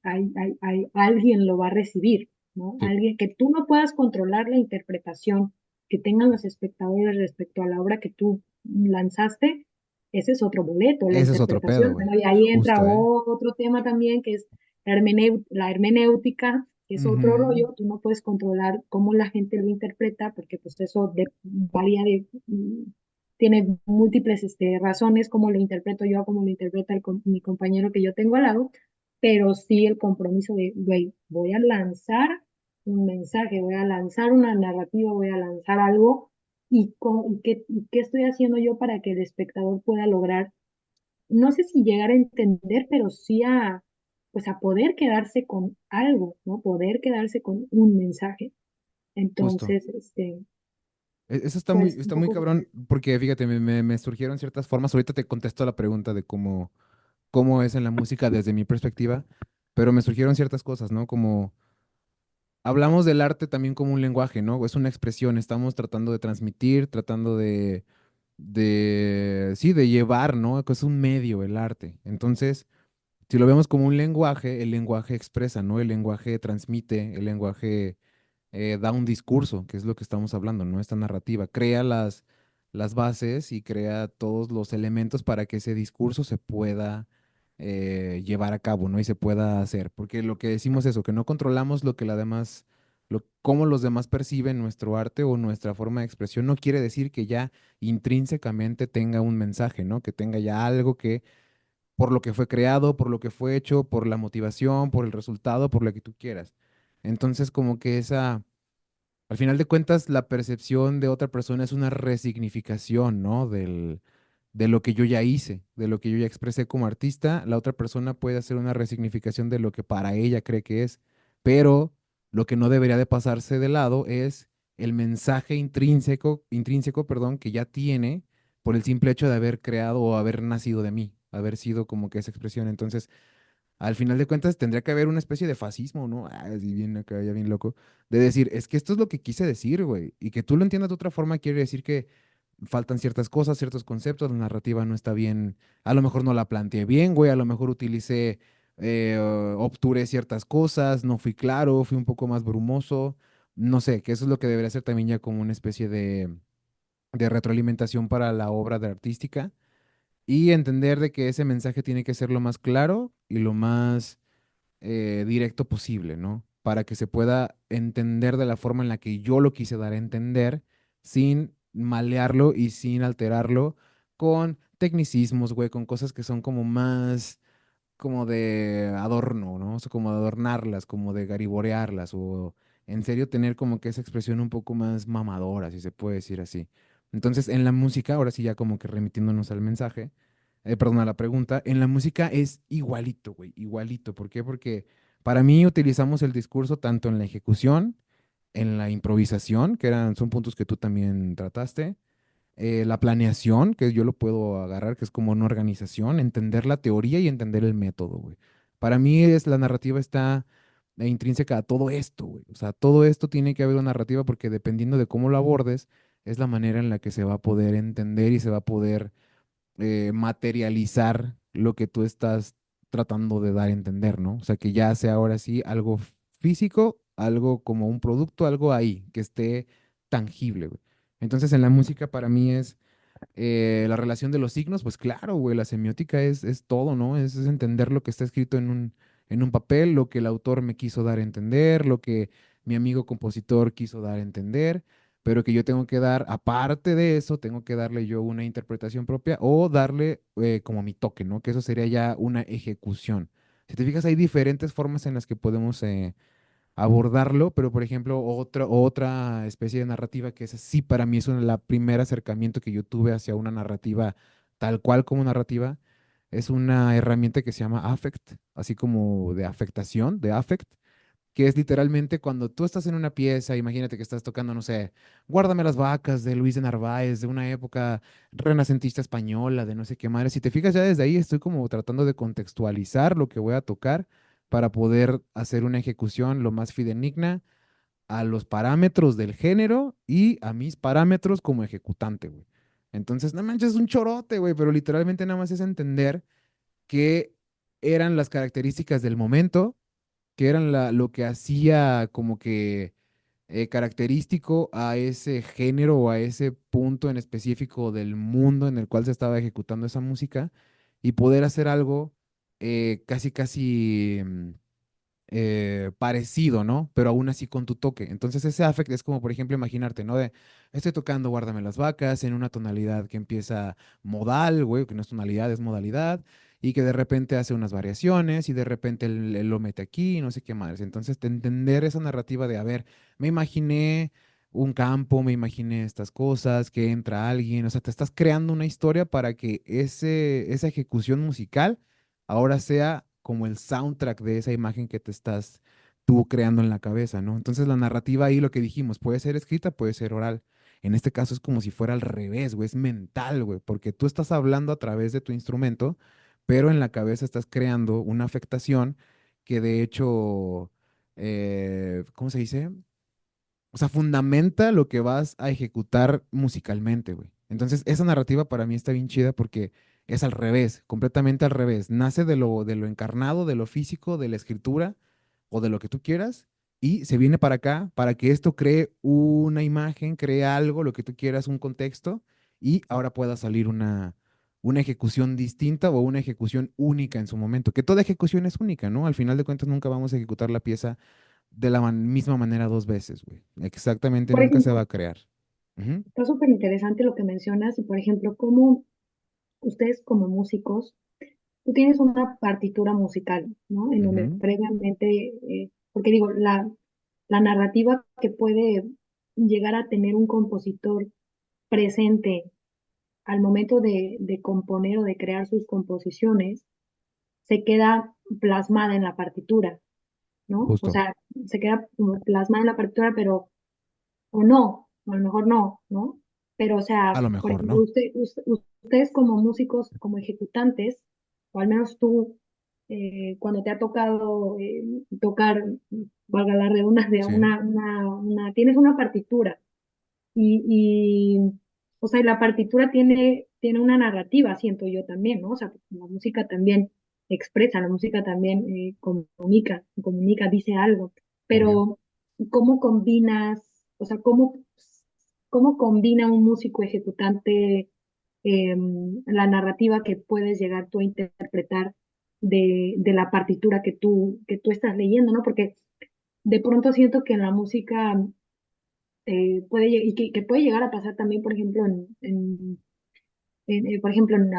alguien lo va a recibir, ¿no? Sí, Alguien que tú no puedas controlar la interpretación que tengan los espectadores respecto a la obra que tú lanzaste, ese es otro boleto, la ese es otro pedo, interpretación. güey. Bueno, y ahí entra Justo, ¿eh? otro tema también, que es la hermenéutica, que es otro Ujú. rollo. Tú no puedes controlar cómo la gente lo interpreta, porque pues eso varía tiene múltiples razones, cómo lo interpreto yo, cómo lo interpreta mi compañero que yo tengo al lado, pero sí el compromiso de, güey, voy a lanzar un mensaje, voy a lanzar una narrativa, voy a lanzar algo, y qué estoy haciendo yo para que el espectador pueda lograr, no sé si llegar a entender, pero sí pues a poder quedarse con algo, ¿no? Poder quedarse con un mensaje. Justo. Entonces, Eso pues un está muy poco por cabrón, ahí. porque fíjate, me surgieron ciertas formas. Ahorita te contesto la pregunta de cómo es en la música desde mi perspectiva, pero me surgieron ciertas cosas, ¿no? Como hablamos del arte también como un lenguaje, ¿no? Es una expresión, estamos tratando de transmitir, tratando sí, de llevar, ¿no? Que es un medio el arte. Entonces, si lo vemos como un lenguaje, el lenguaje expresa, ¿no? El lenguaje transmite, el lenguaje da un discurso, que es lo que estamos hablando, ¿no? Esta narrativa crea las bases y crea todos los elementos para que ese discurso se pueda llevar a cabo, ¿no? Y se pueda hacer. Porque lo que decimos es eso, que no controlamos lo que la demás, cómo los demás perciben nuestro arte o nuestra forma de expresión, no quiere decir que ya intrínsecamente tenga un mensaje, ¿no? Que tenga ya algo que, por lo que fue creado, por lo que fue hecho, por la motivación, por el resultado, por lo que tú quieras. Entonces, como que al final de cuentas, la percepción de otra persona es una resignificación, ¿no? De lo que yo ya hice, de lo que yo ya expresé como artista. La otra persona puede hacer una resignificación de lo que para ella cree que es, pero lo que no debería de pasarse de lado es el mensaje intrínseco, perdón, que ya tiene por el simple hecho de haber creado o haber nacido de mí, haber sido como que esa expresión. Entonces, al final de cuentas tendría que haber una especie de fascismo, ¿no? Así bien acá, ya bien loco, de decir, es que esto es lo que quise decir, güey, y que tú lo entiendas de otra forma quiere decir que faltan ciertas cosas, ciertos conceptos, la narrativa no está bien, a lo mejor no la planteé bien, güey, a lo mejor obturé ciertas cosas, no fui claro, fui un poco más brumoso, no sé, que eso es lo que debería ser también ya como una especie de retroalimentación para la obra de artística y entender de que ese mensaje tiene que ser lo más claro y lo más directo posible, ¿no? Para que se pueda entender de la forma en la que yo lo quise dar a entender, sin malearlo y sin alterarlo con tecnicismos, güey, con cosas que son como más como de adorno, ¿no? O sea, como de adornarlas, como de gariborearlas, o en serio tener como que esa expresión un poco más mamadora, si se puede decir así. Entonces, en la música, ahora sí ya como que remitiéndonos al mensaje, perdón, a la pregunta, en la música es igualito, güey, igualito. ¿Por qué? Porque para mí utilizamos el discurso tanto en la ejecución, en la improvisación, son puntos que tú también trataste, la planeación, que yo lo puedo agarrar, que es como una organización, entender la teoría y entender el método, güey. Para mí la narrativa está intrínseca a todo esto, güey. O sea, todo esto tiene que haber una narrativa porque dependiendo de cómo lo abordes, es la manera en la que se va a poder entender y se va a poder materializar lo que tú estás tratando de dar a entender, ¿no? O sea, que ya sea ahora sí algo físico, algo como un producto, algo ahí, que esté tangible, güey. Entonces, en la música para mí es la relación de los signos, pues claro, güey, la semiótica es todo, ¿no? Es entender lo que está escrito en un papel, lo que el autor me quiso dar a entender, lo que mi amigo compositor quiso dar a entender, pero que yo tengo que dar, aparte de eso, tengo que darle yo una interpretación propia o darle como mi toque, ¿no? Que eso sería ya una ejecución. Si te fijas, hay diferentes formas en las que podemos abordarlo, pero por ejemplo, otra especie de narrativa que es sí para mí es la primer acercamiento que yo tuve hacia una narrativa tal cual como narrativa, es una herramienta que se llama affect, así como de afectación, de affect, que es literalmente cuando tú estás en una pieza, imagínate que estás tocando, no sé, Guárdame las vacas de Luis de Narváez, de una época renacentista española, de no sé qué madre. Si te fijas ya desde ahí estoy como tratando de contextualizar lo que voy a tocar para poder hacer una ejecución lo más fidedigna a los parámetros del género y a mis parámetros como ejecutante, güey. Entonces, no manches, es un chorote, güey, pero literalmente nada más es entender que eran las características del momento, que eran lo que hacía como que característico a ese género o a ese punto en específico del mundo en el cual se estaba ejecutando esa música y poder hacer algo casi, casi parecido, ¿no? Pero aún así con tu toque. Entonces ese affect es como, por ejemplo, imaginarte, ¿no? De, estoy tocando Guárdame las vacas en una tonalidad que empieza modal, güey, que no es tonalidad, es modalidad, y que de repente hace unas variaciones y de repente él lo mete aquí, no sé qué más. Entonces, de entender esa narrativa de, a ver, me imaginé un campo, me imaginé estas cosas, que entra alguien, o sea, te estás creando una historia para que esa ejecución musical ahora sea como el soundtrack de esa imagen que te estás tú creando en la cabeza, ¿no? Entonces la narrativa ahí, lo que dijimos, puede ser escrita, puede ser oral. En este caso es como si fuera al revés, güey, es mental, güey, porque tú estás hablando a través de tu instrumento, pero en la cabeza estás creando una afectación que de hecho, ¿cómo se dice? O sea, fundamenta lo que vas a ejecutar musicalmente, güey. Entonces, esa narrativa para mí está bien chida porque es al revés, completamente al revés. Nace de lo encarnado, de lo físico, de la escritura o de lo que tú quieras y se viene para acá para que esto cree una imagen, cree algo, lo que tú quieras, un contexto y ahora pueda salir una ejecución distinta o una ejecución única en su momento. Que toda ejecución es única, ¿no? Al final de cuentas nunca vamos a ejecutar la pieza de la misma manera dos veces, güey. Exactamente, Por nunca se va ejemplo, a crear. Ujú, está súper interesante lo que mencionas y, por ejemplo, cómo ustedes como músicos, tú tienes una partitura musical, ¿no? En donde ujú, previamente, porque digo, la narrativa que puede llegar a tener un compositor presente al momento de componer o de crear sus composiciones, se queda plasmada en la partitura, ¿no? O justo. sea, se queda como plasmada en la partitura, pero, o no, o a lo mejor no, ¿no? Pero, o A sea, lo por mejor, ejemplo, ¿no? ustedes como músicos, como ejecutantes, o al menos tú, cuando te ha tocado tocar, valga la redundancia, Sí, tienes una partitura y, o sea, la partitura tiene una narrativa, siento yo también, ¿no? O sea, la música también expresa, la música también comunica, dice algo, obvio. pero ¿cómo combinas, o sea, cómo combina un músico ejecutante la narrativa que puedes llegar tú a interpretar de la partitura que tú estás leyendo, ¿no? Porque de pronto siento que en la música que puede llegar a pasar también, por ejemplo, por ejemplo, en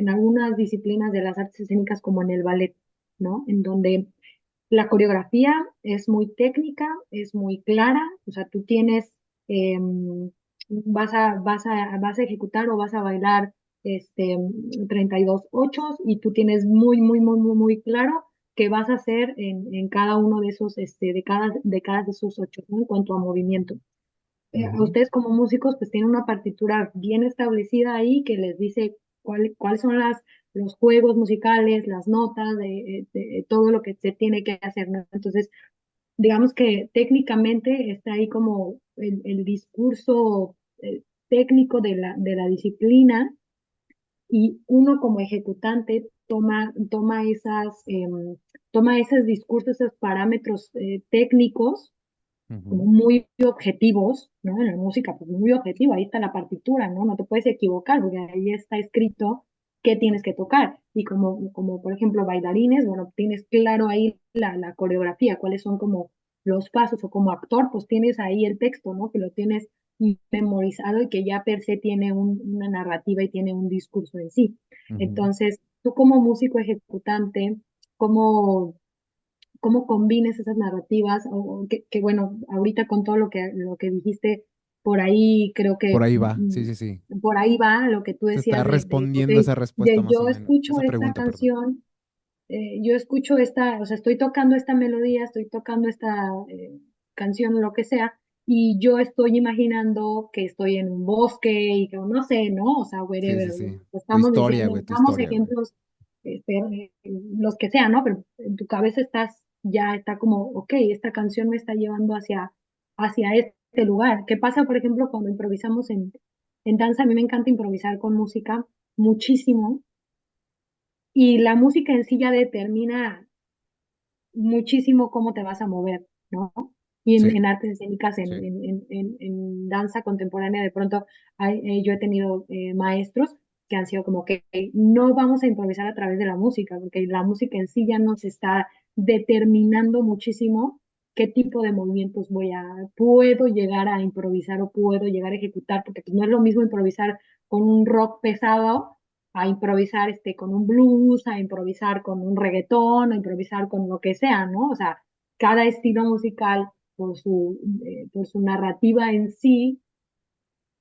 algunas disciplinas de las artes escénicas, como en el ballet, ¿no? En donde la coreografía es muy técnica, es muy clara, o sea, tú tienes, vas a ejecutar o vas a bailar 32 ochos y tú tienes muy, muy, muy, muy, muy claro qué vas a hacer en cada uno de esos, de cada de esos ocho, ¿no? En cuanto a movimiento. Ujú. Ustedes como músicos pues tienen una partitura bien establecida ahí que les dice cuáles son los juegos musicales, las notas, de todo lo que se tiene que hacer, ¿no? Entonces, digamos que técnicamente está ahí como el discurso técnico de la disciplina y uno como ejecutante toma esos discursos, esos parámetros técnicos como Ujú. muy objetivos, ¿no? En la música, pues muy objetivo, ahí está la partitura, ¿no? No te puedes equivocar, porque ahí está escrito qué tienes que tocar. Y como por ejemplo bailarines, bueno, tienes claro ahí la coreografía, cuáles son como los pasos, o como actor, pues tienes ahí el texto, ¿no? Que lo tienes memorizado y que ya per se tiene una narrativa y tiene un discurso en sí. Ujú. Entonces, tú como músico ejecutante, ¿cómo cómo combines esas narrativas, o bueno, ahorita con todo lo que dijiste, por ahí creo Por que ahí va, sí, sí, sí. por ahí va lo que tú Se está decías ok, respondiendo esa respuesta más o yo menos, escucho esa esta pregunta, perdón. canción, yo escucho o sea, estoy tocando esta melodía, estoy tocando esta canción, lo que sea, y yo estoy imaginando que estoy en un bosque y que no sé, ¿no? O sea, Sí, wherever, sí, sí. Tu estamos historia, diciendo, güey, tu damos historia, güey. ejemplos, los que sean, ¿no? Pero en tu cabeza ya está como, ok, esta canción me está llevando hacia este lugar. ¿Qué pasa, por ejemplo, cuando improvisamos en danza? A mí me encanta improvisar con música muchísimo y la música en sí ya determina muchísimo cómo te vas a mover, ¿no? Y Sí, en artes escénicas, sí. en danza contemporánea, de pronto yo he tenido maestros que han sido como que no vamos a improvisar a través de la música, porque la música en sí ya nos está determinando muchísimo qué tipo de movimientos puedo llegar a improvisar o puedo llegar a ejecutar, porque pues, no es lo mismo improvisar con un rock pesado a improvisar con un blues, a improvisar con un reggaetón, a improvisar con lo que sea, ¿no? O sea, cada estilo musical por su narrativa en sí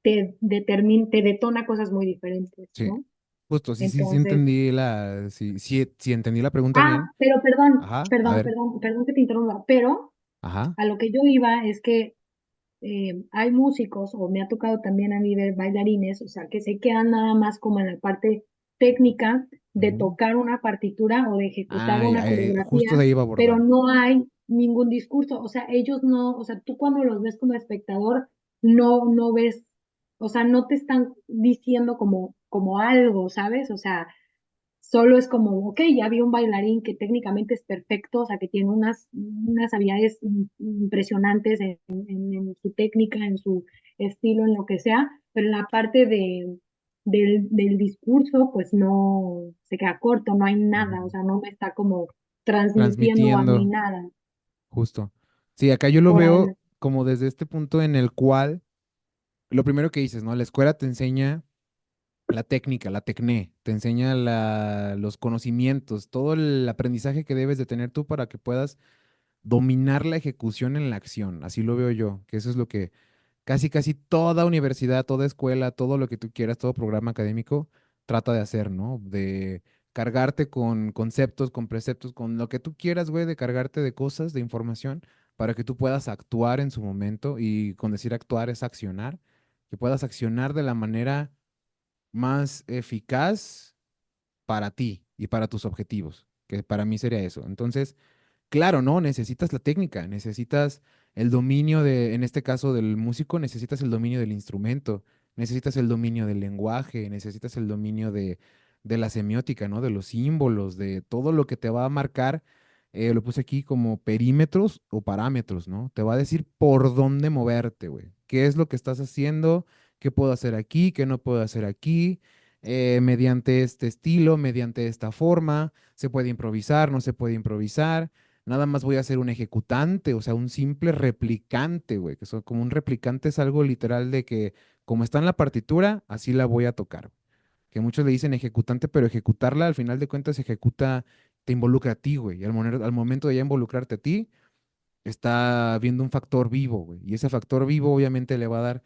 te detona cosas muy diferentes, Sí, ¿no? justo, sí Entonces, entendí sí entendí la pregunta bien. pero Ajá, a ver, perdón que te interrumpa, pero ajá, a lo que yo iba es que hay músicos, o me ha tocado también a mí ver bailarines, o sea, que se quedan nada más como en la parte técnica de ujú. tocar una partitura o de ejecutar Ay, una coreografía, justo de ahí iba a pero abordar. no hay ningún discurso, o sea, ellos no, o sea, tú cuando los ves como espectador, no ves, o sea, no te están diciendo como algo, ¿sabes? O sea, solo es como, ok, ya vi un bailarín que técnicamente es perfecto, o sea, que tiene unas habilidades impresionantes en su técnica, en su estilo, en lo que sea, pero en la parte del discurso, pues no, se queda corto, no hay nada, o Ujú. sea, no me está como transmitiendo a mí Transmitiendo, nada. justo. Sí, acá yo lo Por ahí. veo como desde este punto en el cual, lo primero que dices, ¿no? La escuela te enseña la técnica, la tecné, te enseña los conocimientos, todo el aprendizaje que debes de tener tú para que puedas dominar la ejecución en la acción. Así lo veo yo, que eso es lo que casi toda universidad, toda escuela, todo lo que tú quieras, todo programa académico trata de hacer, ¿no? De cargarte con conceptos, con preceptos, con lo que tú quieras, güey, de cargarte de cosas, de información, para que tú puedas actuar en su momento. Y con decir actuar es accionar, que puedas accionar de la manera más eficaz para ti y para tus objetivos, que para mí sería eso. Entonces, claro, ¿no? Necesitas la técnica, necesitas el dominio de, en este caso del músico, necesitas el dominio del instrumento, necesitas el dominio del lenguaje, necesitas el dominio de la semiótica, ¿no? De los símbolos, de todo lo que te va a marcar, lo puse aquí como perímetros o parámetros, ¿no? Te va a decir por dónde moverte, güey. ¿Qué es lo que estás haciendo? ¿Qué puedo hacer aquí? ¿Qué no puedo hacer aquí? Mediante este estilo, mediante esta forma, se puede improvisar, no se puede improvisar. Nada más voy a ser un ejecutante, o sea, un simple replicante, güey, que son como un replicante es algo literal de que como está en la partitura, así la voy a tocar. Que muchos le dicen ejecutante, pero ejecutarla al final de cuentas ejecuta, te involucra a ti, güey. Y al momento de ya involucrarte a ti, está viendo un factor vivo, güey. Y ese factor vivo obviamente le va a dar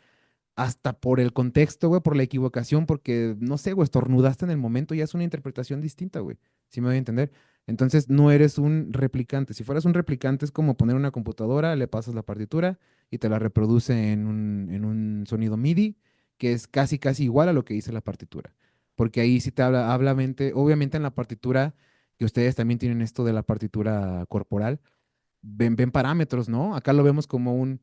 hasta por el contexto, güey, por la equivocación, porque, no sé, güey, estornudaste en el momento, ya es una interpretación distinta, güey. ¿Sí me voy a entender? Entonces, no eres un replicante. Si fueras un replicante, es como poner una computadora, le pasas la partitura y te la reproduce en un sonido MIDI, que es casi igual a lo que dice la partitura. Porque ahí sí te habla mente, obviamente en la partitura, que ustedes también tienen esto de la partitura corporal, ven parámetros, ¿no? Acá lo vemos como un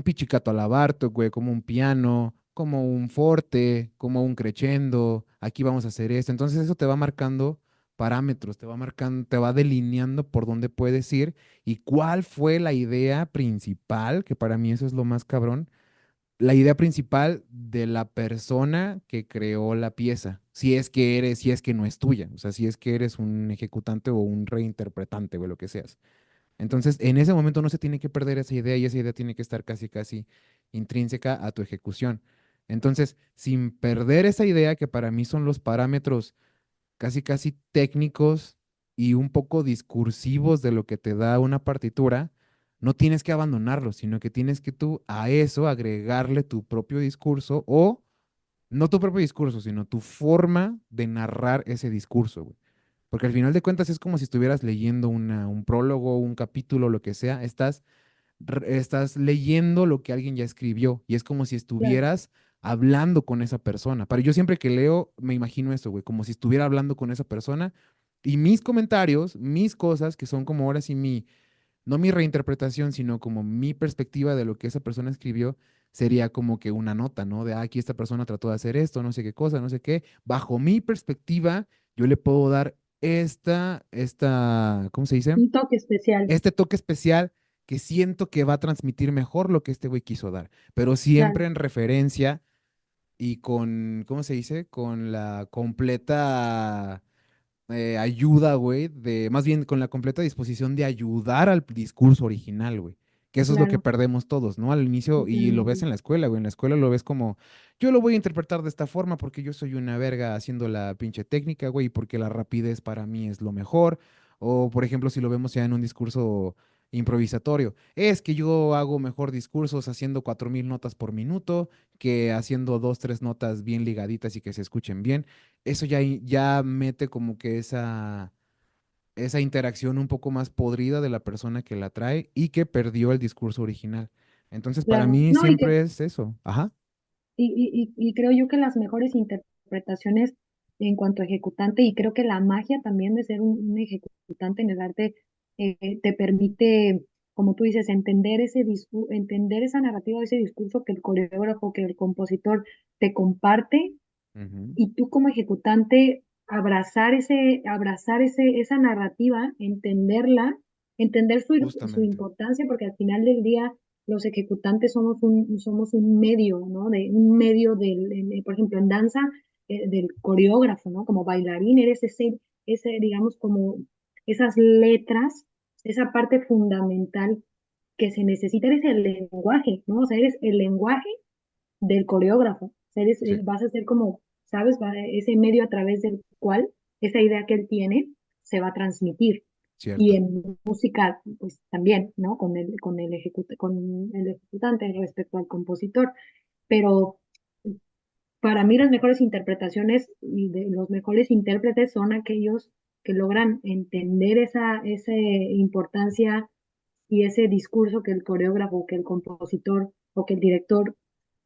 pizzicato alla Bartók, güey, como un piano, como un forte, como un crescendo. Aquí vamos a hacer esto. Entonces eso te va marcando parámetros, te va marcando, te va delineando por dónde puedes ir y cuál fue la idea principal, que para mí eso es lo más cabrón, la idea principal de la persona que creó la pieza. Si es que no es tuya, o sea, si es que eres un ejecutante o un reinterpretante, o lo que seas. Entonces, en ese momento no se tiene que perder esa idea y esa idea tiene que estar casi intrínseca a tu ejecución. Entonces, sin perder esa idea que para mí son los parámetros casi técnicos y un poco discursivos de lo que te da una partitura, no tienes que abandonarlo, sino que tienes que tú a eso agregarle tu propio discurso o no tu propio discurso, sino tu forma de narrar ese discurso, güey. Porque al final de cuentas es como si estuvieras leyendo un prólogo, un capítulo, lo que sea. Estás leyendo lo que alguien ya escribió y es como si Claro. estuvieras hablando con esa persona. Pero yo siempre que leo me imagino esto, güey, como si estuviera hablando con esa persona y mis comentarios, mis cosas, que son como ahora sí no mi reinterpretación, sino como mi perspectiva de lo que esa persona escribió, sería como que una nota, ¿no? De aquí esta persona trató de hacer esto, no sé qué cosa, no sé qué. Bajo mi perspectiva, yo le puedo dar ¿cómo se dice? Un toque especial, Este toque especial que siento que va a transmitir mejor lo que este güey quiso dar, pero siempre claro, en referencia y con, ¿cómo se dice? Con la completa ayuda, güey, más bien con la completa disposición de ayudar al discurso original, güey. Que eso es lo que claro, perdemos todos, ¿no? Al inicio, y lo ves totalmente. en la escuela, güey. En la escuela lo ves como, yo lo voy a interpretar de esta forma porque yo soy una verga haciendo la pinche técnica, güey, y porque la rapidez para mí es lo mejor. O, por ejemplo, si lo vemos ya en un discurso improvisatorio, es que yo hago mejor discursos haciendo 4000 notas por minuto que haciendo dos, tres notas bien ligaditas y que se escuchen bien. Eso ya mete como que esa interacción un poco más podrida de la persona que la trae y que perdió el discurso original. Entonces, para Claro, mí no, siempre es eso. Ajá. y creo yo que las mejores interpretaciones en cuanto a ejecutante, y creo que la magia también de ser un ejecutante en el arte, te permite, como tú dices, entender entender esa narrativa, ese discurso que el coreógrafo, que el compositor te comparte, Ujú. y tú como ejecutante abrazar esa narrativa, entenderla, entender su Justamente. importancia, porque al final del día los ejecutantes somos un medio, ¿no? Un medio por ejemplo, en danza, del coreógrafo, ¿no? Como bailarín, eres digamos, como esas letras, esa parte fundamental que se necesita, eres el lenguaje, ¿no? O sea, eres el lenguaje del coreógrafo. O sea, Sí, vas a ser como, ¿sabes? Ese medio a través del cual esa idea que él tiene se va a transmitir. Y cierto. en música, pues también, ¿no? Con el ejecutante respecto al compositor. Pero para mí las mejores interpretaciones y de los mejores intérpretes son aquellos que logran entender esa importancia y ese discurso que el coreógrafo, que el compositor o que el director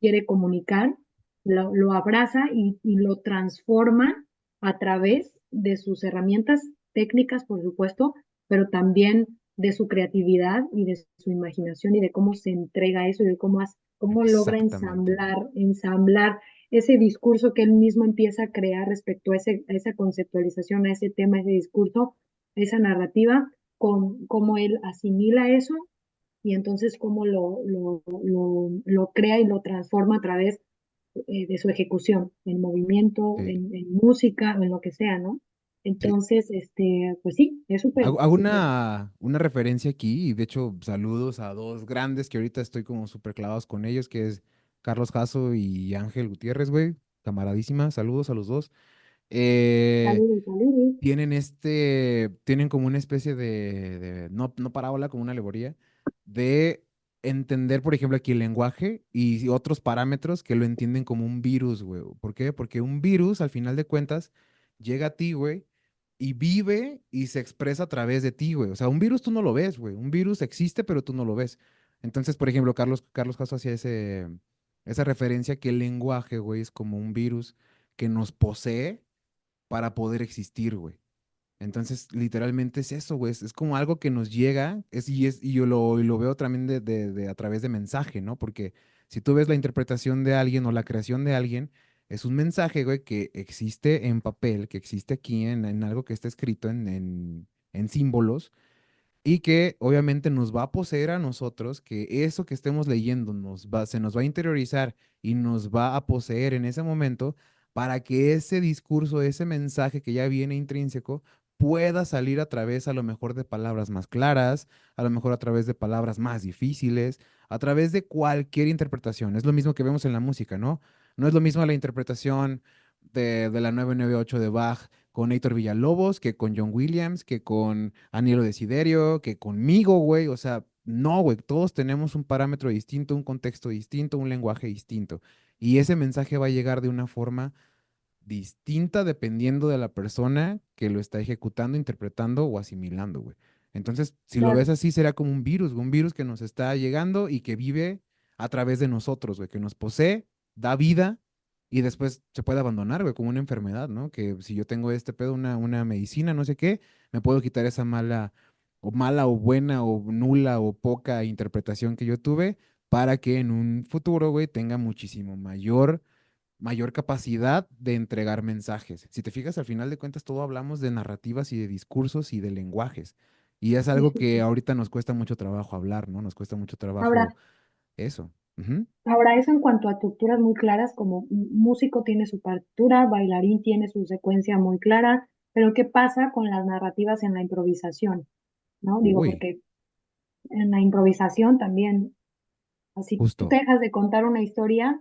quiere comunicar, lo abraza y lo transforma a través de sus herramientas técnicas, por supuesto, pero también de su creatividad y de su imaginación y de cómo se entrega eso y de cómo logra Exactamente, güey. ensamblar ese discurso que él mismo empieza a crear respecto a esa conceptualización, a ese tema, a ese discurso, a esa narrativa, con cómo él asimila eso y entonces cómo lo crea y lo transforma a través, de su ejecución, en movimiento, Sí. en música o en lo que sea, ¿no? Sí. Entonces, pues sí, es súper, Hago súper. una referencia aquí y de hecho saludos a dos grandes que ahorita estoy como súper clavados con ellos, que es Carlos Jasso y Ángel Gutiérrez, güey. Camaradísima, saludos a los dos. Eh, Saludos, saludos. tienen como una especie no parábola, como una alegoría, de entender, por ejemplo, aquí el lenguaje y otros parámetros que lo entienden como un virus, güey. ¿Por qué? Porque un virus, al final de cuentas, llega a ti, güey, y vive y se expresa a través de ti, güey. O sea, un virus tú no lo ves, güey. Un virus existe, pero tú no lo ves. Entonces, por ejemplo, Carlos Caso hacía esa referencia que el lenguaje, güey, es como un virus que nos posee para poder existir, güey. Entonces, literalmente es eso, güey. Es como algo que nos llega, y yo lo veo también a través de mensaje, ¿no? Porque si tú ves la interpretación de alguien o la creación de alguien, es un mensaje, güey, que existe en papel, que existe aquí en algo que está escrito en símbolos y que obviamente nos va a poseer a nosotros, que eso que estemos leyendo se nos va a interiorizar y nos va a poseer en ese momento para que ese discurso, ese mensaje que ya viene intrínseco, pueda salir a través a lo mejor de palabras más claras, a lo mejor a través de palabras más difíciles, a través de cualquier interpretación. Es lo mismo que vemos en la música, ¿no? No es lo mismo la interpretación de la 998 de Bach con Héctor Villalobos, que con John Williams, que con Anielo Desiderio, que conmigo, güey. O sea, no, güey, todos tenemos un parámetro distinto, un contexto distinto, un lenguaje distinto. Y ese mensaje va a llegar de una forma distinta dependiendo de la persona que lo está ejecutando, interpretando o asimilando, güey. Entonces, si lo ves Claro, así, será como un virus que nos está llegando y que vive a través de nosotros, güey, que nos posee, da vida y después se puede abandonar, güey, como una enfermedad, ¿no? Que si yo tengo este pedo, una medicina, no sé qué, me puedo quitar esa mala o buena o nula o poca interpretación que yo tuve para que en un futuro, güey, tenga muchísimo mayor mayor capacidad de entregar mensajes. Si te fijas, al final de cuentas, todo hablamos de narrativas y de discursos y de lenguajes. Y es Sí, algo sí, que sí. ahorita nos cuesta mucho trabajo hablar, ¿no? Nos cuesta mucho trabajo Ahora, eso. Ujú. ahora eso en cuanto a estructuras muy claras, como músico tiene su partitura, bailarín tiene su secuencia muy clara, pero ¿qué pasa con las narrativas en la improvisación? ¿No? Digo, Uy, porque en la improvisación también, así tú justo. te dejas de contar una historia,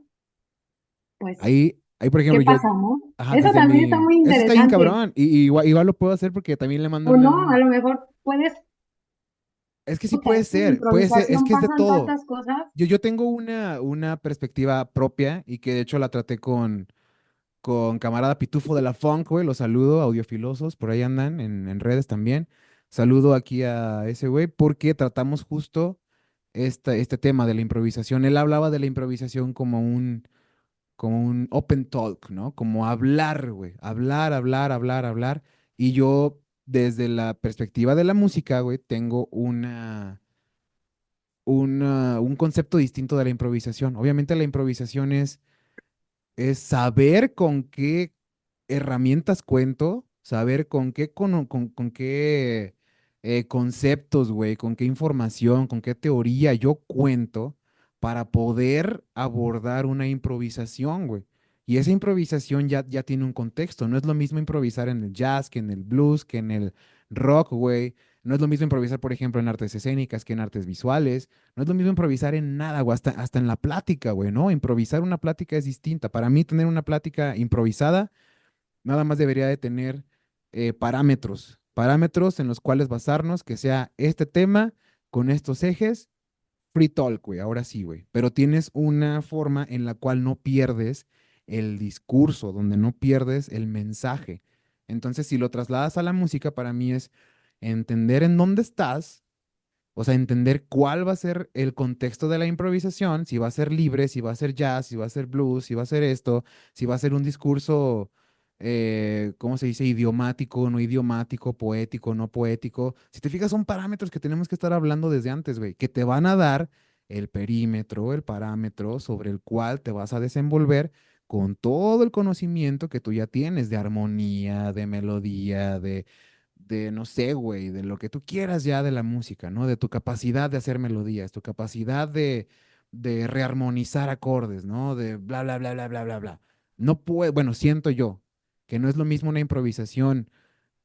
pues, Ahí, por ¿qué ejemplo, yo, pasa, no? ajá, Eso desde también está mi, muy eso está bien interesante. cabrón. Y igual lo puedo hacer porque también le mando O no, a una. lo mejor puedes, Es que sí puta, es que en puede ser, es improvisación que es de pasan todo. tantas cosas. Yo tengo una perspectiva propia y que de hecho la traté con camarada Pitufo de la Funk, güey, los saludo, audiofilosos, por ahí andan en redes también. Saludo aquí a ese güey porque tratamos justo este tema de la improvisación. Él hablaba de la improvisación como un open talk, ¿no? Como hablar, güey, hablar, hablar, hablar, hablar. Y yo, desde la perspectiva de la música, güey, tengo un concepto distinto de la improvisación. Obviamente la improvisación es saber con qué herramientas cuento, saber con qué, con qué conceptos, güey, con qué información, con qué teoría yo cuento para poder abordar una improvisación, güey. Y esa improvisación ya tiene un contexto. No es lo mismo improvisar en el jazz, que en el blues, que en el rock, güey. No es lo mismo improvisar, por ejemplo, en artes escénicas que en artes visuales. No es lo mismo improvisar en nada, güey, hasta en la plática, güey, ¿no? Improvisar una plática es distinta. Para mí, tener una plática improvisada nada más debería de tener parámetros en los cuales basarnos, que sea este tema con estos ejes, free talk, güey, ahora sí, güey. Pero tienes una forma en la cual no pierdes el discurso, donde no pierdes el mensaje. Entonces, si lo trasladas a la música, para mí es entender en dónde estás, o sea, entender cuál va a ser el contexto de la improvisación, si va a ser libre, si va a ser jazz, si va a ser blues, si va a ser esto, si va a ser un discurso, ¿cómo se dice? Idiomático, no idiomático, poético, no poético. Si te fijas, son parámetros que tenemos que estar hablando desde antes, güey, que te van a dar el perímetro, el parámetro sobre el cual te vas a desenvolver con todo el conocimiento que tú ya tienes de armonía, de melodía, de no sé, güey, de lo que tú quieras ya de la música, ¿no? De tu capacidad de hacer melodías, tu capacidad de rearmonizar acordes, ¿no? De bla, bla, bla, bla, bla, bla, bla. No puedo, bueno, siento yo que no es lo mismo una improvisación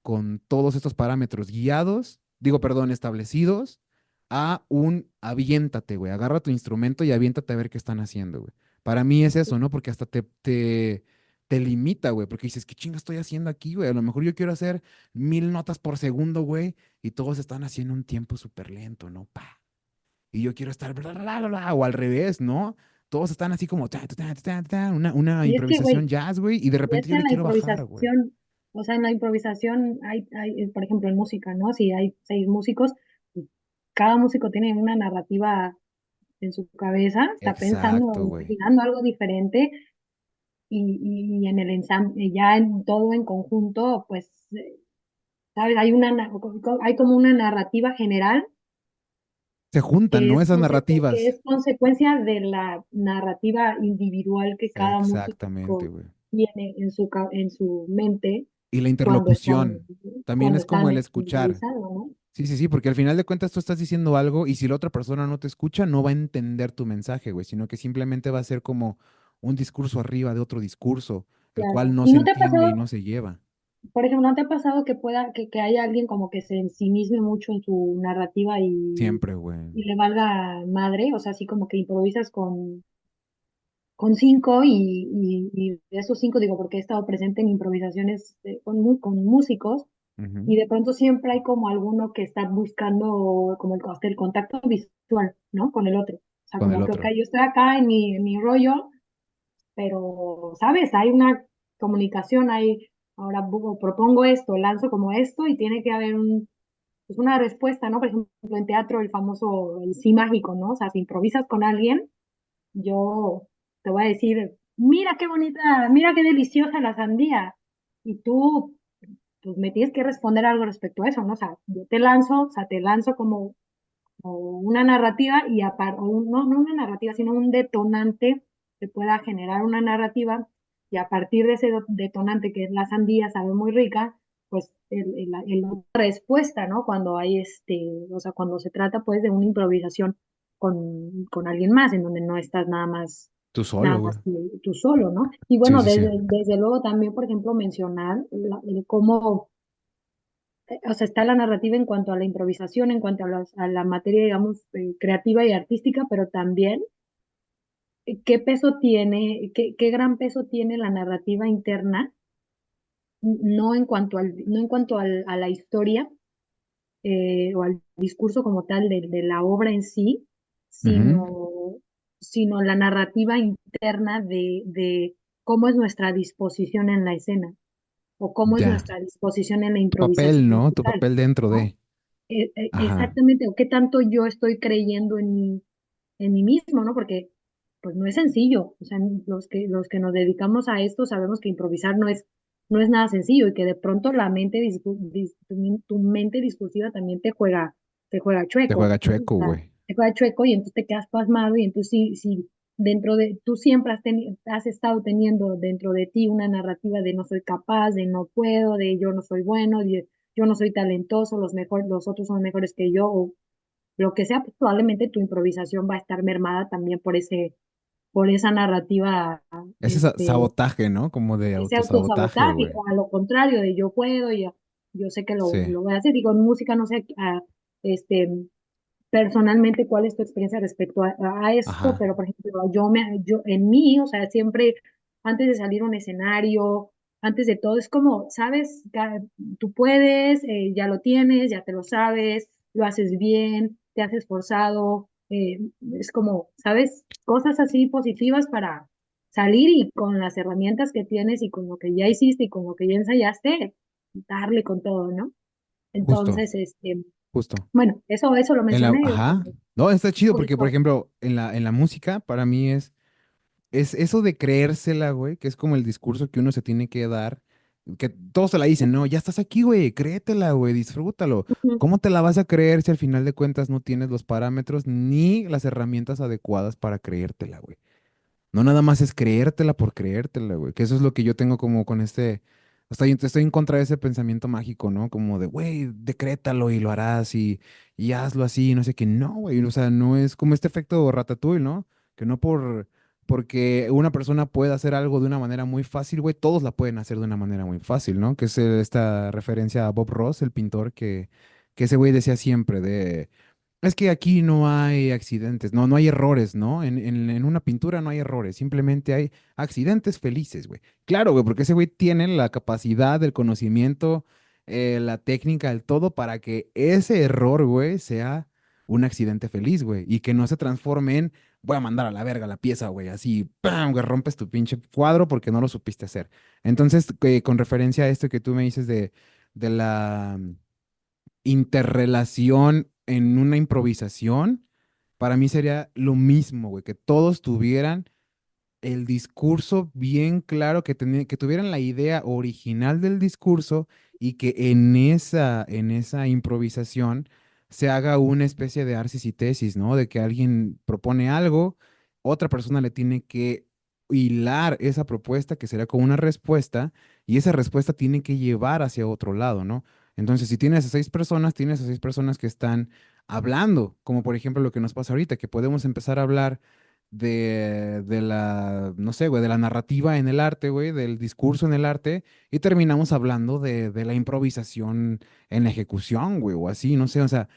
con todos estos parámetros guiados, digo, perdón, establecidos, a un aviéntate, güey, agarra tu instrumento y aviéntate a ver qué están haciendo, güey. Para mí es eso, ¿no? Porque hasta te limita, güey, porque dices, ¿qué chinga estoy haciendo aquí, güey? A lo mejor yo quiero hacer 1000 notas por segundo, güey, y todos están haciendo un tiempo súper lento, ¿no? Pa. Y yo quiero estar, bla, bla, bla, bla, o al revés, ¿no? Todos están así como, ta, ta, ta, ta, ta, una Y es que, improvisación güey, jazz, güey, y de y es repente que yo en le la quiero bajar, güey. improvisación, o sea, en la improvisación por ejemplo, en música, ¿no? Si hay 6 músicos, pues, cada músico tiene una narrativa en su cabeza, está pensando, Exacto, güey. imaginando algo diferente y en el ensamble, ya en todo en conjunto, pues, ¿sabes? Hay como una narrativa general Se juntan, ¿no? Esas que narrativas. es consecuencia de la narrativa individual que cada Exactamente, músico güey. tiene en su mente Y la cuando están, interlocución también cuando es como el están escuchar. improvisando, ¿no? Sí, sí, sí, porque al final de cuentas tú estás diciendo algo y si la otra persona no te escucha, no va a entender tu mensaje, güey, sino que simplemente va a ser como un discurso arriba de otro discurso, el cual Claro. no ¿Y se no te ha entiende y pasado, no se lleva. por ejemplo, no te ha pasado que haya alguien como que se ensimisme mucho en su narrativa Siempre, güey. y le valga madre? O sea, así como que improvisas con 5 y de esos 5 digo, porque he estado presente en improvisaciones con músicos Ujú. y de pronto siempre hay como alguno que está buscando como hasta el contacto visual, ¿no? Con el otro. O sea, Con el como que, ok, otro. yo estoy acá en mi rollo, pero, ¿sabes? Hay una comunicación, ahora propongo esto, lanzo como esto y tiene que haber pues una respuesta, ¿no? Por ejemplo, en teatro el famoso, el sí mágico, ¿no? O sea, si improvisas con alguien, yo te voy a decir, mira qué bonita, mira qué deliciosa la sandía. Y tú, pues me tienes que responder algo respecto a eso, ¿no? O sea, yo te lanzo, o sea, te lanzo como una narrativa no una narrativa, sino un detonante que pueda generar una narrativa. y a partir de ese detonante que es la sandía, sabe muy rica, pues respuesta, ¿no? Cuando hay o sea, cuando se trata pues de una improvisación con alguien más, en donde no estás Tú solo, nada güey. más tú solo, ¿no? Y Sí, bueno, sí, sí. desde luego también, por ejemplo, mencionar el cómo, o sea, está la narrativa en cuanto a la improvisación, en cuanto a, a la materia, digamos, creativa y artística, pero también qué peso tiene, qué gran peso tiene la narrativa interna, no en cuanto a la historia o al discurso como tal de la obra en sí, Ujú. sino, sino la narrativa interna de cómo es nuestra disposición en la escena o cómo es Ya. nuestra disposición en la Tu papel, improvisación ¿no? como Tu tal, papel dentro ¿no? de. Ajá. Exactamente, o qué tanto yo estoy creyendo en mí mismo, ¿no? Porque pues no es sencillo, o sea, los que nos dedicamos a esto sabemos que improvisar no es nada sencillo y que de pronto la mente, tu mente discursiva también te juega Te chueco, juega ¿no? O chueco, sea, güey. te juega chueco y entonces te quedas pasmado y entonces si dentro de, tú siempre has estado teniendo dentro de ti una narrativa de no soy capaz, de no puedo, de yo no soy bueno, de yo no soy talentoso, los otros son mejores que yo, o lo que sea, pues probablemente tu improvisación va a estar mermada también por esa narrativa, Ese sabotaje, ¿no? Como de ese autosabotaje, autosabotaje, güey. o a lo contrario, de yo puedo, y yo sé que Sí. lo voy a hacer. Digo, en música no sé, este, personalmente cuál es tu experiencia respecto a esto, Ajá. pero por ejemplo, yo en mí, o sea, siempre antes de salir a un escenario, antes de todo, es como, sabes, tú puedes, ya lo tienes, ya te lo sabes, lo haces bien, te has esforzado, es como, sabes, cosas así positivas para salir y con las herramientas que tienes y con lo que ya hiciste y con lo que ya ensayaste, darle con todo, ¿no? Justo, Entonces, justo. bueno, eso lo mencioné. Ajá. No, está chido Por porque, por eso. ejemplo, en la música, para mí es eso de creérsela, güey, que es como el discurso que uno se tiene que dar, que todos se la dicen, no, ya estás aquí, güey, créetela, güey, disfrútalo. Ujú, ¿Cómo te la vas a creer si al final de cuentas no tienes los parámetros ni las herramientas adecuadas para creértela, güey? No nada más es creértela, güey. Que eso es lo que yo tengo como con este. Estoy en contra de ese pensamiento mágico, ¿no? Como de, güey, decrétalo y lo harás y hazlo así, no sé qué. No, güey. O sea, no es como este efecto Ratatouille, ¿no? Que no porque una persona pueda hacer algo de una manera muy fácil, güey, todos la pueden hacer de una manera muy fácil, ¿no? Que es esta referencia a Bob Ross, el pintor, que ese güey decía siempre de. Es que aquí no hay accidentes, no, no hay errores, ¿no? En una pintura no hay errores, simplemente hay accidentes felices, güey. Claro, güey, porque ese güey tiene la capacidad, el conocimiento, la técnica, el todo para que ese error, güey, sea un accidente feliz, güey, y que no se transforme en, voy a mandar a la verga la pieza, güey, así, ¡pam!, güey, rompes tu pinche cuadro porque no lo supiste hacer. Entonces, con referencia a esto que tú me dices de la interrelación en una improvisación, para mí sería lo mismo, güey, que todos tuvieran el discurso bien claro, que tuvieran la idea original del discurso y que en esa improvisación se haga una especie de arsis y tesis, ¿no? De que alguien propone algo, otra persona le tiene que hilar esa propuesta, que será como una respuesta, y esa respuesta tiene que llevar hacia otro lado, ¿no? Entonces, si tienes a seis personas, tienes a seis personas que están hablando, como por ejemplo lo que nos pasa ahorita, que podemos empezar a hablar de la, no sé, güey, de la narrativa en el arte, güey, del discurso en el arte, y terminamos hablando de la improvisación en la ejecución, güey, o así, no sé, o sea,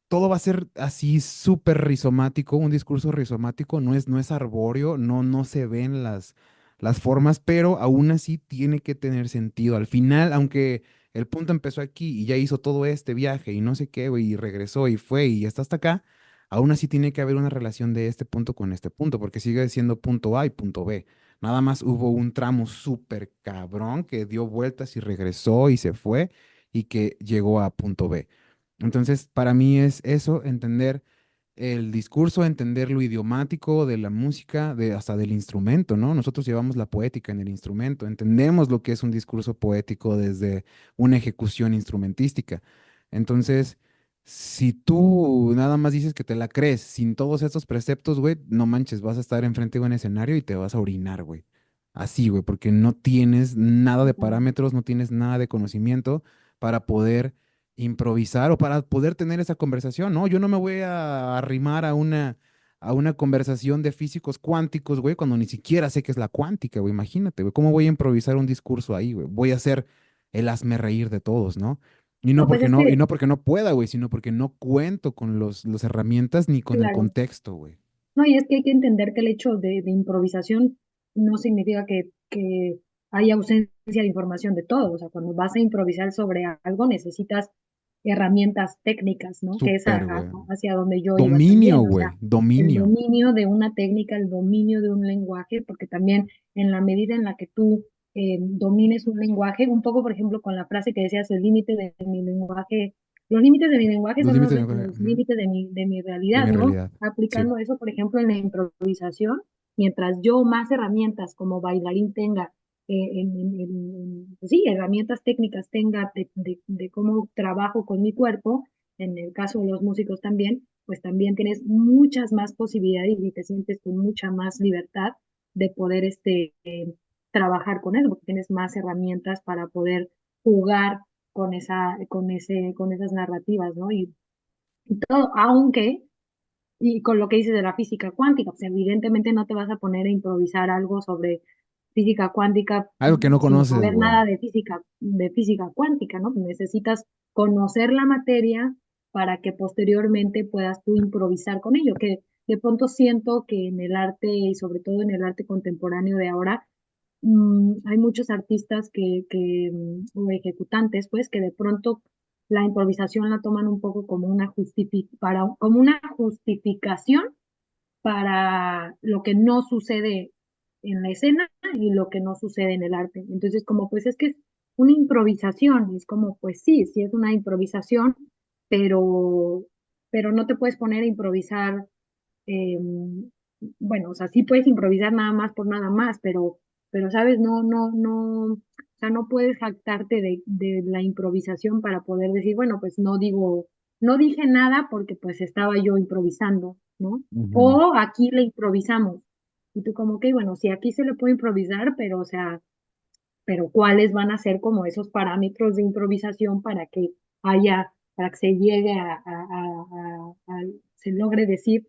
todo va a ser así súper rizomático, un discurso rizomático, no es arbóreo, no se ven las formas, pero aún así tiene que tener sentido. Al final, aunque el punto empezó aquí y ya hizo todo este viaje y no sé qué, güey, y regresó y fue y ya está hasta acá, aún así tiene que haber una relación de este punto con este punto, porque sigue siendo punto A y punto B. Nada más hubo un tramo súper cabrón que dio vueltas y regresó y se fue y que llegó a punto B. Entonces, para mí es eso, entender el discurso, entender lo idiomático de la música, hasta del instrumento, ¿no? Nosotros llevamos la poética en el instrumento, entendemos lo que es un discurso poético desde una ejecución instrumentística. Entonces, si tú nada más dices que te la crees sin todos estos preceptos, güey, no manches, vas a estar enfrente de un escenario y te vas a orinar, güey. así, güey, porque no tienes nada de parámetros, no tienes nada de conocimiento para poder improvisar o para poder tener esa conversación, ¿no? Yo no me voy a arrimar a una conversación de físicos cuánticos, güey, cuando ni siquiera sé qué es la cuántica, güey, imagínate, güey, ¿cómo voy a improvisar un discurso ahí, güey? Voy a ser el hazme reír de todos, ¿no? No, pues es Y que, no porque no pueda, güey, sino porque no cuento con las herramientas ni con el claro, contexto, güey. no, y es que hay que entender que el hecho de improvisación no significa que hay ausencia de información de todo. O sea, cuando vas a improvisar sobre algo necesitas herramientas técnicas, ¿no? Que es Súper, güey. hacia donde yo iba Dominio, también. O sea, güey, el dominio. dominio de una técnica, el dominio de un lenguaje, porque también en la medida en la que tú domines un lenguaje, un poco, por ejemplo, con la frase que decías, el límite de mi lenguaje, los límites de mi lenguaje Los son límites los ujú, límites de mi de realidad, mi ¿no? realidad. Sí. Aplicando eso, por ejemplo, en la improvisación, mientras yo más herramientas como bailarín tenga, pues sí, herramientas técnicas tenga de cómo trabajo con mi cuerpo, en el caso de los músicos también, pues también tienes muchas más posibilidades y te sientes con mucha más libertad de poder trabajar con eso, porque tienes más herramientas para poder jugar con esas narrativas, ¿no? Y todo, aunque y con lo que dices de la física cuántica, pues evidentemente no te vas a poner a improvisar algo sobre física cuántica Algo que no sin conoces, saber güey. nada de física cuántica, ¿no? Necesitas conocer la materia para que posteriormente puedas tú improvisar con ello, que de pronto siento que en el arte y sobre todo en el arte contemporáneo de ahora, hay muchos artistas o ejecutantes, pues, que de pronto la improvisación la toman un poco como como una justificación para lo que no sucede en la escena y lo que no sucede en el arte. Entonces, como pues es que es una improvisación, es como, pues sí, sí es una improvisación, pero, pero no te puedes poner a improvisar eh, bueno, o sea, sí puedes improvisar nada más por nada más, pero sabes, o sea, no puedes jactarte de la improvisación para poder decir, bueno, pues no dije nada porque pues estaba yo improvisando, ¿no? Ujú. O aquí le improvisamos. Y tú como que, bueno, sí, aquí se le puede improvisar, pero o sea, pero cuáles van a ser como esos parámetros de improvisación para que se llegue se logre decir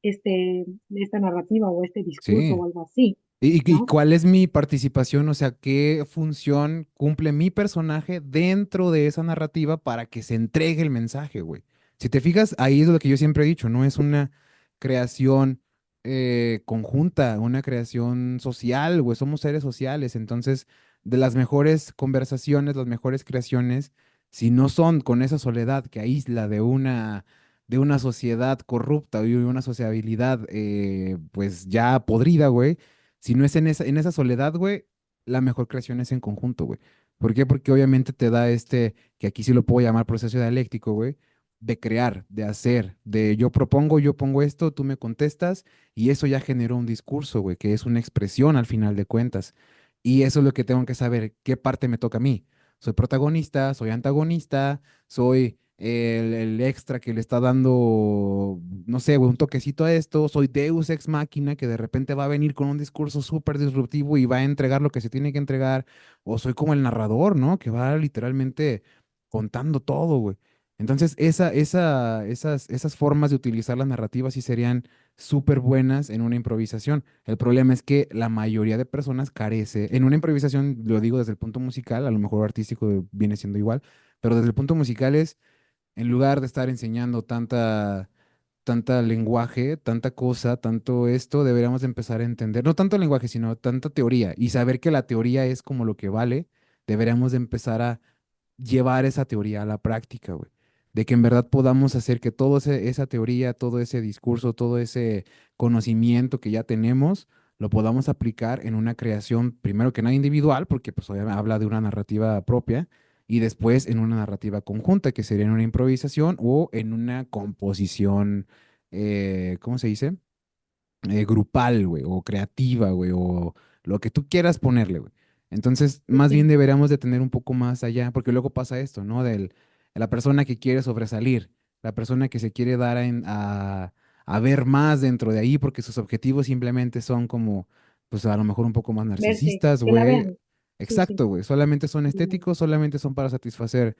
esta narrativa o este discurso Sí. o algo así, Y ¿no? cuál es mi participación? O sea, ¿qué función cumple mi personaje dentro de esa narrativa para que se entregue el mensaje, güey? Si te fijas, ahí es lo que yo siempre he dicho, no es una creación conjunta, una creación social, güey, somos seres sociales, entonces, de las mejores conversaciones, las mejores creaciones, si no son con esa soledad que aísla de una sociedad corrupta y una sociabilidad, pues ya podrida, güey, si no es en esa soledad, güey, la mejor creación es en conjunto, güey. ¿Por qué? Porque obviamente te da que aquí sí lo puedo llamar proceso dialéctico, güey, de crear, de hacer, de yo propongo, yo pongo esto, tú me contestas, y eso ya generó un discurso, güey, que es una expresión al final de cuentas. Y eso es lo que tengo que saber, qué parte me toca a mí. ¿Soy protagonista? ¿Soy antagonista? ¿Soy el extra que le está dando, no sé, güey, un toquecito a esto? ¿Soy Deus ex machina que de repente va a venir con un discurso súper disruptivo y va a entregar lo que se tiene que entregar? ¿O soy como el narrador, ¿no? Que va literalmente contando todo, güey. Entonces, esas formas de utilizar las narrativas sí serían súper buenas en una improvisación. El problema es que la mayoría de personas carece, en una improvisación, lo digo desde el punto musical, a lo mejor artístico viene siendo igual, pero desde el punto musical es, en lugar de estar enseñando tanta lenguaje, tanta cosa, tanto esto, deberíamos de empezar a entender, no tanto lenguaje, sino tanta teoría, y saber que la teoría es como lo que vale, deberíamos de empezar a llevar esa teoría a la práctica, güey. De que en verdad podamos hacer que toda esa teoría, todo ese discurso, todo ese conocimiento que ya tenemos, lo podamos aplicar en una creación, primero que nada individual, porque pues obviamente habla de una narrativa propia, y después en una narrativa conjunta, que sería en una improvisación o en una composición, ¿cómo se dice? Grupal, güey, o creativa, güey, o lo que tú quieras ponerle, güey. Entonces, más bien Sí. deberíamos de tener un poco más allá, porque luego pasa esto, ¿no? De la persona que quiere sobresalir, la persona que se quiere dar a ver más dentro de ahí, porque sus objetivos simplemente son como pues a lo mejor un poco más verse, narcisistas, que la güey. vean. Sí, sí. Exacto, güey. Solamente son Ujú. estéticos, solamente son para satisfacer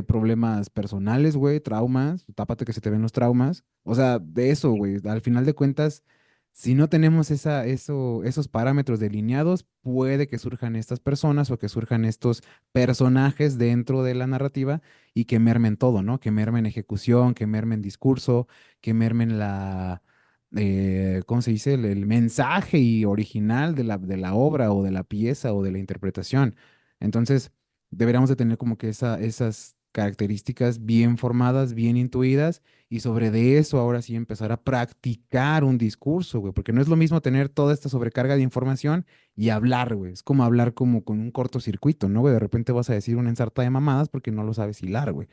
problemas personales, güey, traumas. Tápate que se te ven los traumas. O sea, de eso, güey. Al final de cuentas, si no tenemos esos parámetros delineados, puede que surjan estas personas o que surjan estos personajes dentro de la narrativa y que mermen todo, ¿no? Que mermen ejecución, que mermen discurso, que mermen ¿cómo se dice? El mensaje y original de la obra o de la pieza o de la interpretación. Entonces, deberíamos de tener como que esas características bien formadas, bien intuidas y sobre de eso ahora sí empezar a practicar un discurso, güey, porque no es lo mismo tener toda esta sobrecarga de información y hablar, güey. Es como hablar como con un cortocircuito, ¿no, güey? De repente vas a decir una ensarta de mamadas porque no lo sabes hilar, güey.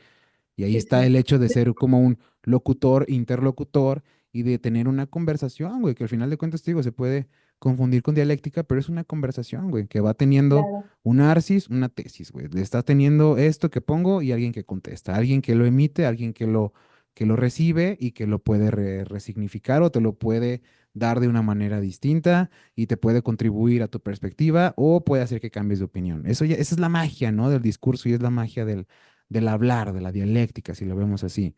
Y ahí Sí, está sí. el hecho de ser como un locutor, interlocutor y de tener una conversación, güey, que al final de cuentas, te digo, se puede confundir con dialéctica, pero es una conversación, güey, que va teniendo Claro, un arsis, una tesis, güey. Le está teniendo esto que pongo y alguien que contesta, alguien que lo emite, alguien que lo recibe y que lo puede resignificar o te lo puede dar de una manera distinta y te puede contribuir a tu perspectiva o puede hacer que cambies de opinión. Eso ya, esa es la magia, ¿no? Del discurso y es la magia del hablar, de la dialéctica, si lo vemos así.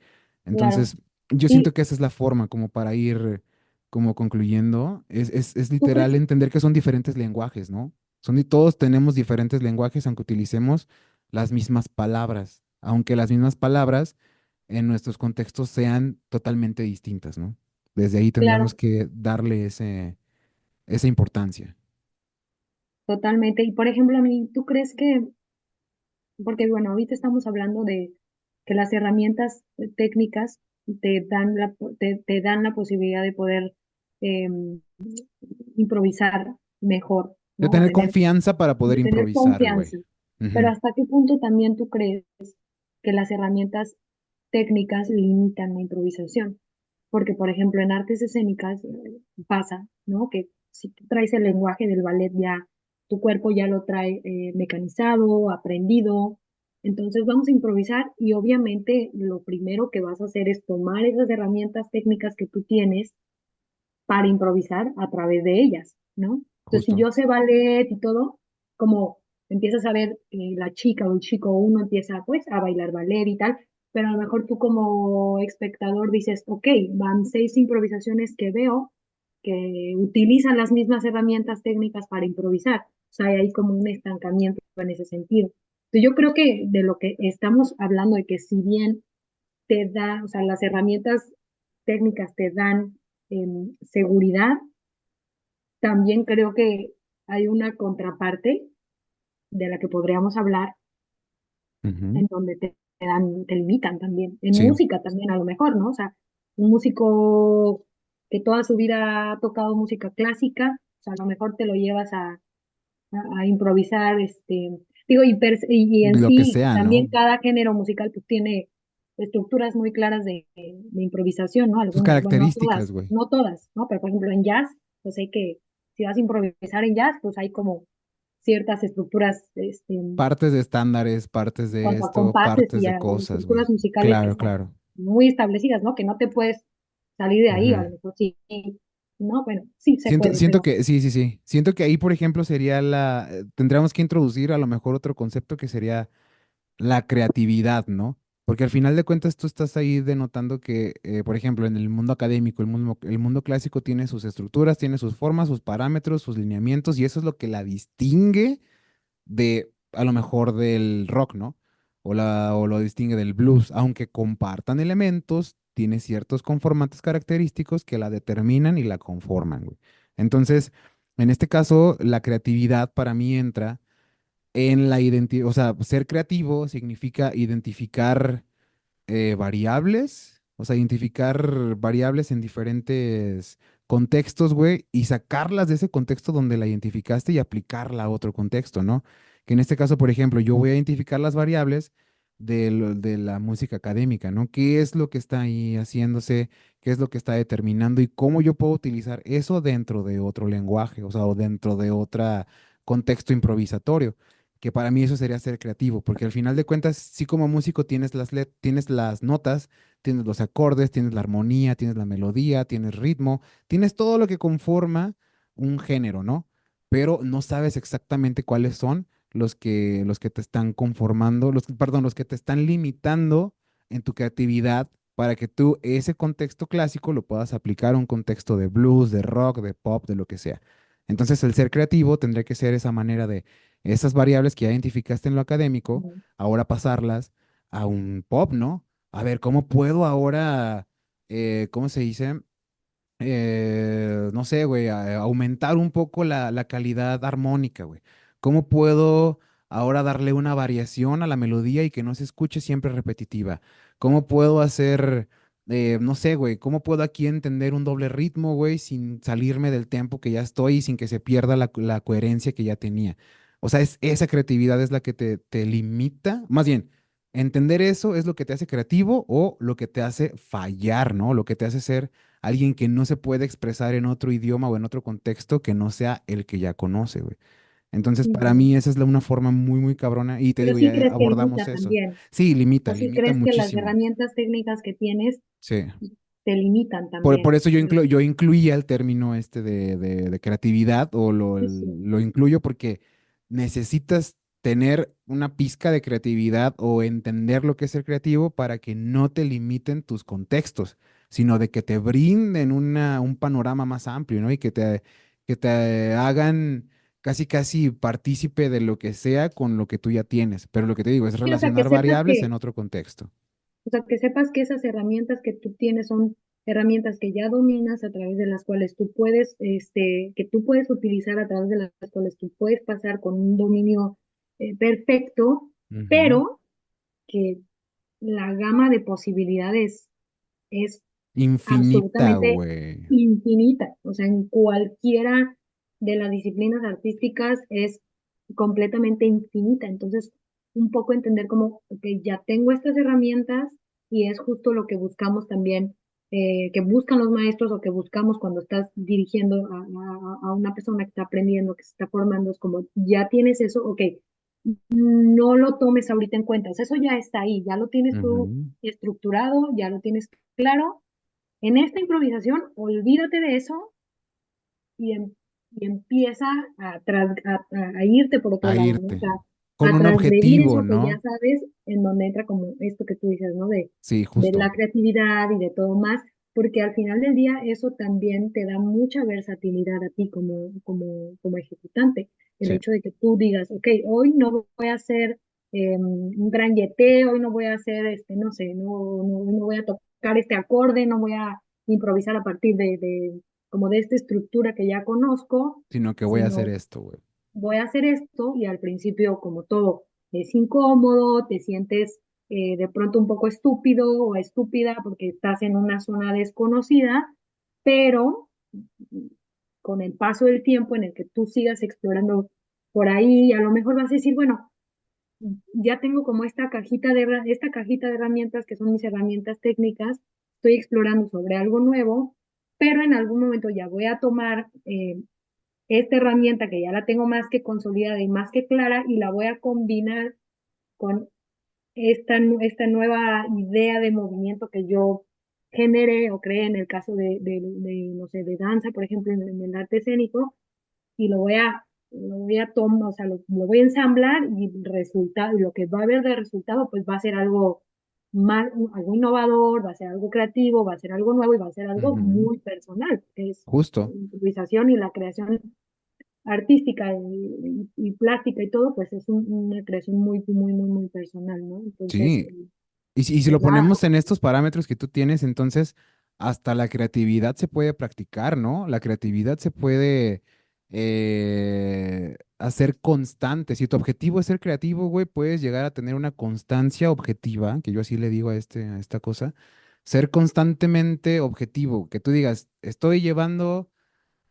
claro. Entonces, yo siento ¿Y que esa es la forma como para ir como concluyendo. Es tú literal crees? entender que son diferentes lenguajes, ¿no? Todos tenemos diferentes lenguajes, aunque utilicemos las mismas palabras, aunque las mismas palabras en nuestros contextos sean totalmente distintas, ¿no? Desde ahí tendríamos Claro, que darle esa importancia. totalmente. Y por ejemplo, a mí, ¿tú crees que, porque bueno, ahorita estamos hablando de que las herramientas técnicas te dan la posibilidad de poder em, improvisar mejor, De ¿no? tener confianza para poder De tener improvisar, güey. confianza. Pero Ujú. ¿hasta qué punto también tú crees que las herramientas técnicas limitan la improvisación? Porque, por ejemplo, en artes escénicas pasa, ¿no? Que si tú traes el lenguaje del ballet ya, tu cuerpo ya lo trae mecanizado, aprendido. Entonces vamos a improvisar y obviamente lo primero que vas a hacer es tomar esas herramientas técnicas que tú tienes para improvisar a través de ellas, ¿no? Entonces, si Justo. yo sé ballet y todo, como empiezas a ver la chica o el chico, uno empieza pues a bailar ballet y tal, pero a lo mejor tú como espectador dices, ok, van 6 improvisaciones que veo que utilizan las mismas herramientas técnicas para improvisar. O sea, hay como un estancamiento en ese sentido. Entonces, yo creo que de lo que estamos hablando, de que si bien te da, o sea, las herramientas técnicas te dan seguridad, también creo que hay una contraparte de la que podríamos hablar, Ujú. en donde te limitan también, en Sí. música también a lo mejor, ¿no? O sea, un músico que toda su vida ha tocado música clásica, o sea, a lo mejor te lo llevas a improvisar, digo, y en Lo que sí, sea, también ¿no? cada género musical pues tiene estructuras muy claras de improvisación, ¿no? Sus Algunas, bueno, características, güey. no todas, ¿no? Pero por ejemplo en jazz, pues hay que, si vas a improvisar en jazz, pues hay como ciertas estructuras, Partes de estándares, partes en de cuanto a esto, compases partes y de a cosas, estructuras güey. musicales que Claro, están claro. muy establecidas, ¿no? Que no te puedes salir de ahí, a Ujú. lo mejor sí, no, bueno, sí se Siento, puede, siento pero que, sí, sí, sí. Siento que ahí, por ejemplo, tendríamos que introducir a lo mejor otro concepto que sería la creatividad, ¿no? Porque al final de cuentas tú estás ahí denotando que, por ejemplo, en el mundo académico, el mundo clásico tiene sus estructuras, tiene sus formas, sus parámetros, sus lineamientos, y eso es lo que la distingue de, a lo mejor, del rock, ¿no? O lo distingue del blues, aunque compartan elementos, tiene ciertos conformantes característicos que la determinan y la conforman, güey. Entonces, en este caso, la creatividad para mí entra en la identidad, o sea, ser creativo significa identificar variables, o sea, identificar variables en diferentes contextos, güey, y sacarlas de ese contexto donde la identificaste y aplicarla a otro contexto, ¿no? Que en este caso, por ejemplo, yo voy a identificar las variables de la música académica, ¿no? ¿Qué es lo que está ahí haciéndose? ¿Qué es lo que está determinando? Y cómo yo puedo utilizar eso dentro de otro lenguaje, o sea, o dentro de otro contexto improvisatorio que para mí eso sería ser creativo, porque al final de cuentas, sí como músico tienes las notas, tienes los acordes, tienes la armonía, tienes la melodía, tienes ritmo, tienes todo lo que conforma un género, ¿no? pero no sabes exactamente cuáles son los que te están conformando, perdón, los que te están limitando en tu creatividad para que tú ese contexto clásico lo puedas aplicar a un contexto de blues, de rock, de pop, de lo que sea. Entonces, el ser creativo tendría que ser esa manera de esas variables que ya identificaste en lo académico, Ujú. ahora pasarlas a un pop, ¿no? A ver, ¿cómo puedo ahora, cómo se dice? No sé, güey, aumentar un poco la calidad armónica, güey. ¿Cómo puedo ahora darle una variación a la melodía y que no se escuche siempre repetitiva? ¿Cómo puedo hacer, no sé, güey, cómo puedo aquí entender un doble ritmo, güey, sin salirme del tempo que ya estoy y sin que se pierda la coherencia que ya tenía? O sea, esa creatividad es la que te limita, más bien. Entender eso es lo que te hace creativo o lo que te hace fallar, ¿no? Lo que te hace ser alguien que no se puede expresar en otro idioma o en otro contexto que no sea el que ya conoce, güey. Entonces, para Ujú. mí esa es una forma muy, muy cabrona. Y te Pero digo, sí ya crees que abordamos limita eso. también, Sí, limita, o sí limita crees que las muchísimo. herramientas técnicas que tienes Sí. te limitan Por también. eso yo incluía el término este de creatividad o Sí, sí. lo incluyo porque necesitas tener una pizca de creatividad o entender lo que es ser creativo para que no te limiten tus contextos, sino de que te brinden un panorama más amplio, ¿no? Y que te hagan casi, casi partícipe de lo que sea con lo que tú ya tienes. Pero lo que te digo es Sí, o sea, que relacionar sepas variables que en otro contexto. O sea, que sepas que esas herramientas que tú tienes son herramientas que ya dominas, a través de las cuales tú puedes, que tú puedes utilizar, a través de las cuales tú puedes pasar con un dominio perfecto, Ujú. pero que la gama de posibilidades es Infinita, absolutamente güey. infinita. O sea, en cualquiera de las disciplinas artísticas es completamente infinita. Entonces, un poco entender como que ya tengo estas herramientas y es justo lo que buscamos también, que buscan los maestros o que buscamos cuando estás dirigiendo a una persona que está aprendiendo, que se está formando, es como, ya tienes eso, ok, no lo tomes ahorita en cuenta, o sea, eso ya está ahí, ya lo tienes tú Ujú. estructurado, ya lo tienes claro. En esta improvisación, olvídate de eso y, y empieza a irte por otro A lado, ¿no? O irte. sea, Con a un transgredir objetivo, eso que ya ¿no? sabes, en donde entra como esto que tú dices, ¿no? Sí, De justo. la creatividad y de todo más, porque al final del día eso también te da mucha versatilidad a ti como ejecutante. El Sí. hecho de que tú digas, ok, hoy no voy a hacer un gran yete, hoy no voy a hacer, no sé, no voy a tocar este acorde, no voy a improvisar a partir como de esta estructura que ya conozco, Sino que voy a hacer sino esto, güey. voy a hacer esto y al principio, como todo, es incómodo, te sientes de pronto un poco estúpido o estúpida porque estás en una zona desconocida, pero con el paso del tiempo en el que tú sigas explorando por ahí, a lo mejor vas a decir, bueno, ya tengo como esta cajita de herramientas que son mis herramientas técnicas, estoy explorando sobre algo nuevo, pero en algún momento ya voy a tomar esta herramienta que ya la tengo más que consolidada y más que clara y la voy a combinar con esta nueva idea de movimiento que yo generé o creé en el caso no sé, de danza, por ejemplo, en el arte escénico, y lo voy a tomar, o sea, lo voy a ensamblar y lo que va a haber de resultado, pues va a ser algo más, algo innovador, va a ser algo creativo, va a ser algo nuevo y va a ser algo Ujú. muy personal, que es la Justo. improvisación y la creación artística y plástica y todo, pues es una creación muy personal, ¿no? Entonces, Sí. Y si pues lo nada, ponemos en estos parámetros que tú tienes, entonces hasta la creatividad se puede practicar, ¿no? La creatividad se puede hacer constante. Si tu objetivo es ser creativo, güey, puedes llegar a tener una constancia objetiva, que yo así le digo a esta cosa, ser constantemente objetivo, que tú digas, estoy llevando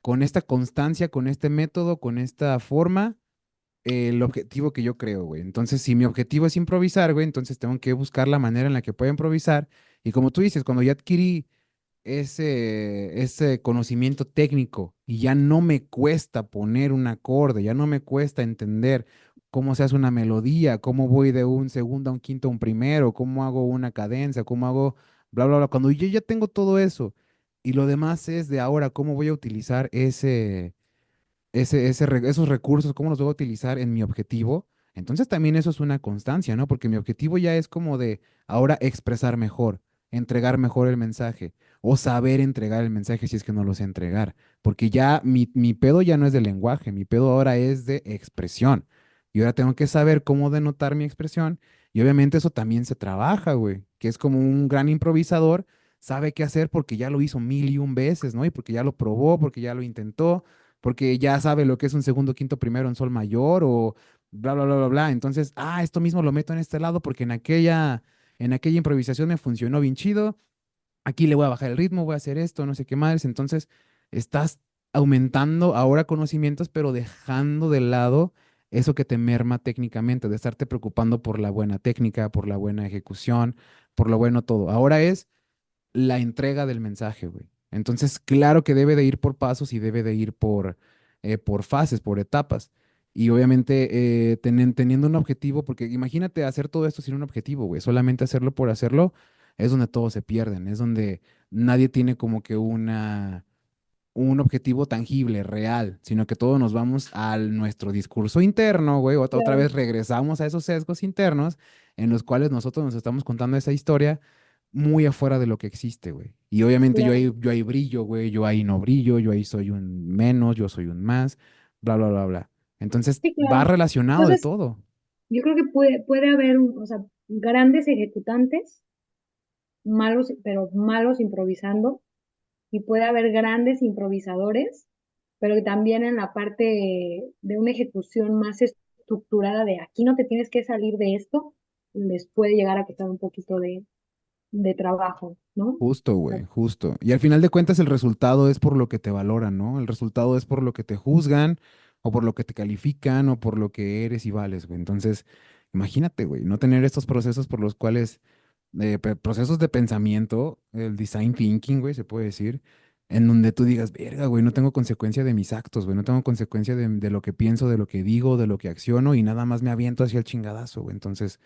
con esta constancia, con este método, con esta forma el objetivo que yo creo, güey. Entonces, si mi objetivo es improvisar, güey, entonces tengo que buscar la manera en la que pueda improvisar. Y como tú dices, cuando ya adquirí ese conocimiento técnico y ya no me cuesta poner un acorde, ya no me cuesta entender cómo se hace una melodía, cómo voy de un segundo a un quinto a un primero, cómo hago una cadencia, cómo hago bla, bla, bla. Cuando yo ya tengo todo eso y lo demás es de ahora, cómo voy a utilizar esos recursos, cómo los voy a utilizar en mi objetivo, entonces también eso es una constancia, ¿no? Porque mi objetivo ya es como de ahora expresar mejor, entregar mejor el mensaje o saber entregar el mensaje si es que no lo sé entregar, porque ya mi pedo ya no es de lenguaje, mi pedo ahora es de expresión. Y ahora tengo que saber cómo denotar mi expresión y obviamente eso también se trabaja, güey, que es como un gran improvisador, sabe qué hacer porque ya lo hizo mil y un veces, ¿no? Y porque ya lo probó, porque ya lo intentó porque ya sabe lo que es un segundo, quinto, primero en sol mayor o bla, bla, bla, bla, bla. Entonces, esto mismo lo meto en este lado porque en aquella improvisación me funcionó bien chido. Aquí le voy a bajar el ritmo, voy a hacer esto, no sé qué más. Entonces, estás aumentando ahora conocimientos, pero dejando de lado eso que te merma técnicamente, de estarte preocupando por la buena técnica, por la buena ejecución, por lo bueno todo. Ahora es la entrega del mensaje, güey. Entonces, claro que debe de ir por pasos y debe de ir por fases, por etapas. Y obviamente teniendo un objetivo, porque imagínate hacer todo esto sin un objetivo, güey. Solamente hacerlo por hacerlo es donde todos se pierden, es donde nadie tiene como que un objetivo tangible, real, sino que todos nos vamos a nuestro discurso interno, güey. Otra Claro, vez regresamos a esos sesgos internos en los cuales nosotros nos estamos contando esa historia muy afuera de lo que existe, güey. Y obviamente claro. yo ahí brillo, güey, yo ahí no brillo, yo ahí soy un menos, yo soy un más, bla, bla, bla, bla. Entonces Sí, va claro. relacionado de Entonces, todo. yo creo que puede haber, o sea, grandes ejecutantes, malos, pero malos improvisando, y puede haber grandes improvisadores, pero que también en la parte de una ejecución más estructurada de aquí no te tienes que salir de esto, les puede llegar a quitar un poquito de trabajo, ¿no? Justo, güey, justo. Y al final de cuentas el resultado es por lo que te valoran, ¿no? El resultado es por lo que te juzgan o por lo que te califican o por lo que eres y vales, güey. Entonces, imagínate, güey, no tener estos procesos por los cuales, procesos de pensamiento, el design thinking, güey, se puede decir, en donde tú digas, verga, güey, no tengo consecuencia de mis actos, güey, no tengo consecuencia de lo que pienso, de lo que digo, de lo que acciono y nada más me aviento hacia el chingadazo, güey. Entonces,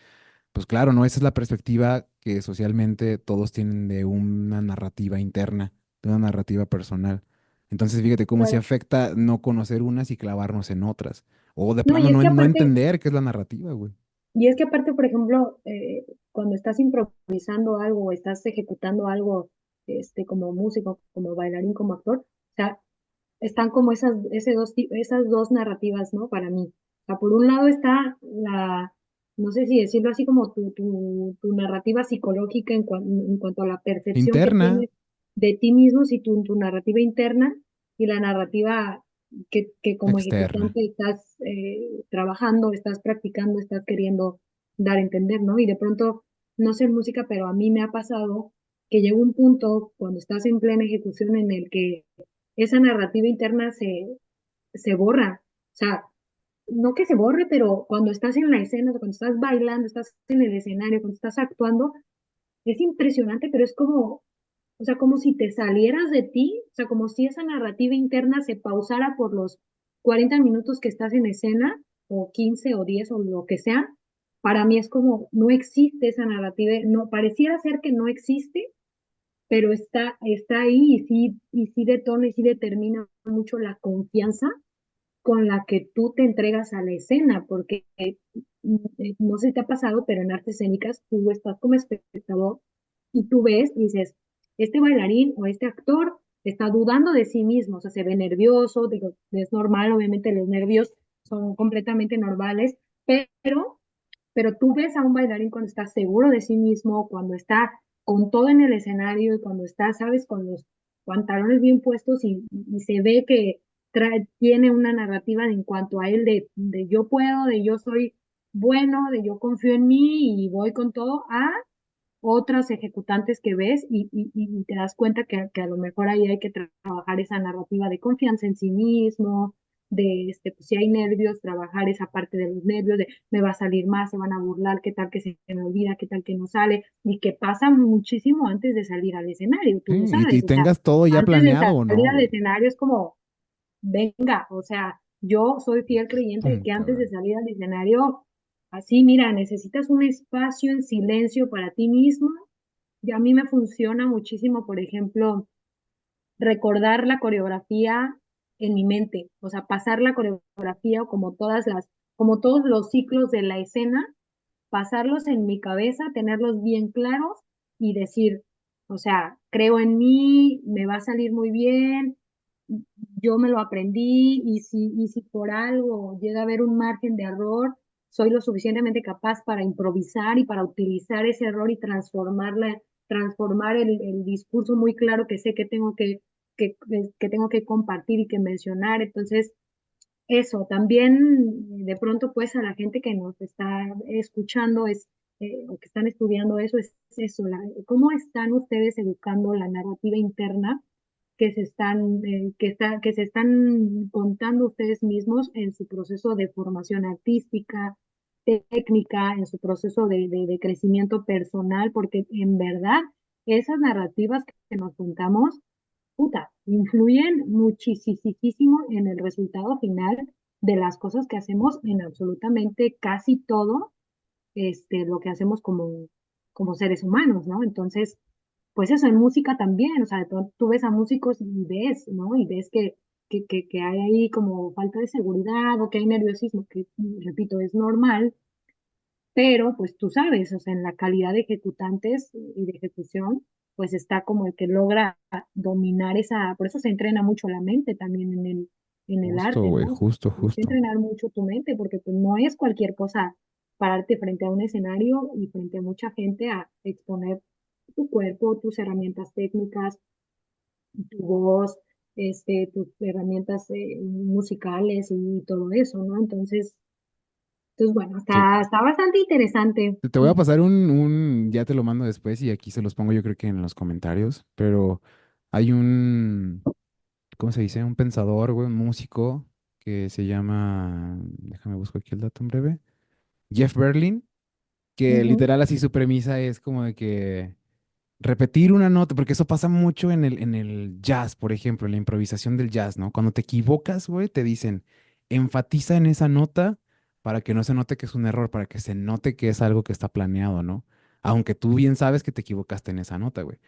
pues claro, ¿no? Esa es la perspectiva que socialmente todos tienen de una narrativa interna, de una narrativa personal. Entonces, fíjate cómo se Claro. afecta no conocer unas y clavarnos en otras. O de No, plano y es no, que no aparte, entender qué es la narrativa, güey. por ejemplo, cuando estás improvisando algo o estás ejecutando algo, como músico, como bailarín, como actor, o sea, están como esas dos narrativas, ¿no? Para mí. O sea, por un lado está no sé si decirlo así, como tu narrativa psicológica en cuanto a la percepción que Interna, tienes de ti mismo, si tu narrativa interna y la narrativa que como externa. ejecutante estás trabajando, estás practicando, estás queriendo dar a entender, ¿no? Y de pronto, no sé en música, pero a mí me ha pasado que llega un punto cuando estás en plena ejecución en el que esa narrativa interna se borra. O sea, no que se borre, pero cuando estás en la escena, cuando estás bailando, estás en el escenario, cuando estás actuando, es impresionante, pero es como, o sea, como si te salieras de ti, o sea, como si esa narrativa interna se pausara por los 40 minutos que estás en escena, o 15 o 10 o lo que sea. Para mí es como, no existe esa narrativa, no, pareciera ser que no existe, pero está ahí y sí detona y sí determina mucho la confianza con la que tú te entregas a la escena, porque no sé si te ha pasado, pero en artes escénicas tú estás como espectador y tú ves y dices, este bailarín o este actor está dudando de sí mismo, o sea, se ve nervioso, digo, es normal, obviamente los nervios son completamente normales, pero pero tú ves a un bailarín cuando está seguro de sí mismo, cuando está con todo en el escenario y cuando está, sabes, con los pantalones bien puestos y se ve que tiene una narrativa en cuanto a él de yo puedo, de yo soy bueno, de yo confío en mí y voy con todo, a otros ejecutantes que ves y te das cuenta que a lo mejor ahí hay que trabajar esa narrativa de confianza en sí mismo, pues si hay nervios, trabajar esa parte de los nervios, de me va a salir más, se van a burlar, qué tal que se me olvida, qué tal que no sale, y que pasa muchísimo antes de salir al escenario, Sí, tú lo y sabes, o sea, tengas todo ya antes de planeado o salir no, al güey. escenario es como, venga, o sea, yo soy fiel creyente de Pum, que antes de cabrón. salir al escenario, así, mira, necesitas un espacio en silencio para ti mismo. Y a mí me funciona muchísimo, por ejemplo, recordar la coreografía en mi mente, o sea, pasar la coreografía o como todos los ciclos de la escena, pasarlos en mi cabeza, tenerlos bien claros y decir, o sea, creo en mí, me va a salir muy bien, yo me lo aprendí y si por algo llega a haber un margen de error, soy lo suficientemente capaz para improvisar y para utilizar ese error y transformar el discurso muy claro que sé que tengo que compartir y que mencionar. Entonces, eso, también de pronto pues a la gente que nos está escuchando o que están estudiando eso, es eso, cómo están ustedes educando la narrativa interna que se están contando ustedes mismos en su proceso de formación artística, técnica, en su proceso de crecimiento personal, porque en verdad esas narrativas que nos contamos puta, influyen muchísimo en el resultado final de las cosas que hacemos en absolutamente casi todo, lo que hacemos como seres humanos, ¿no? Entonces, pues eso, en música también, o sea, tú ves a músicos y ves, ¿no? Y ves que hay ahí como falta de seguridad o que hay nerviosismo, que, repito, es normal, pero pues tú sabes, o sea, en la calidad de ejecutantes y de ejecución, pues está como el que logra dominar por eso se entrena mucho la mente también en el Justo, arte, güey, ¿no? O sea, justo, tienes que justo. entrenar mucho tu mente porque pues, no es cualquier cosa pararte frente a un escenario y frente a mucha gente a exponer tu cuerpo, tus herramientas técnicas, tu voz, tus herramientas musicales y todo eso, ¿no? Entonces, bueno, Sí. está bastante interesante. Te voy a pasar ya te lo mando después y aquí se los pongo yo creo que en los comentarios, pero hay ¿cómo se dice? Un pensador, güey, un músico que se llama, déjame busco aquí el dato en breve, Jeff Berlin, que Ujú. literal así su premisa es como de que repetir una nota, porque eso pasa mucho en el jazz, por ejemplo, en la improvisación del jazz, ¿no? Cuando te equivocas, güey, te dicen, enfatiza en esa nota para que no se note que es un error, para que se note que es algo que está planeado, ¿no? Aunque tú bien sabes que te equivocaste en esa nota, güey.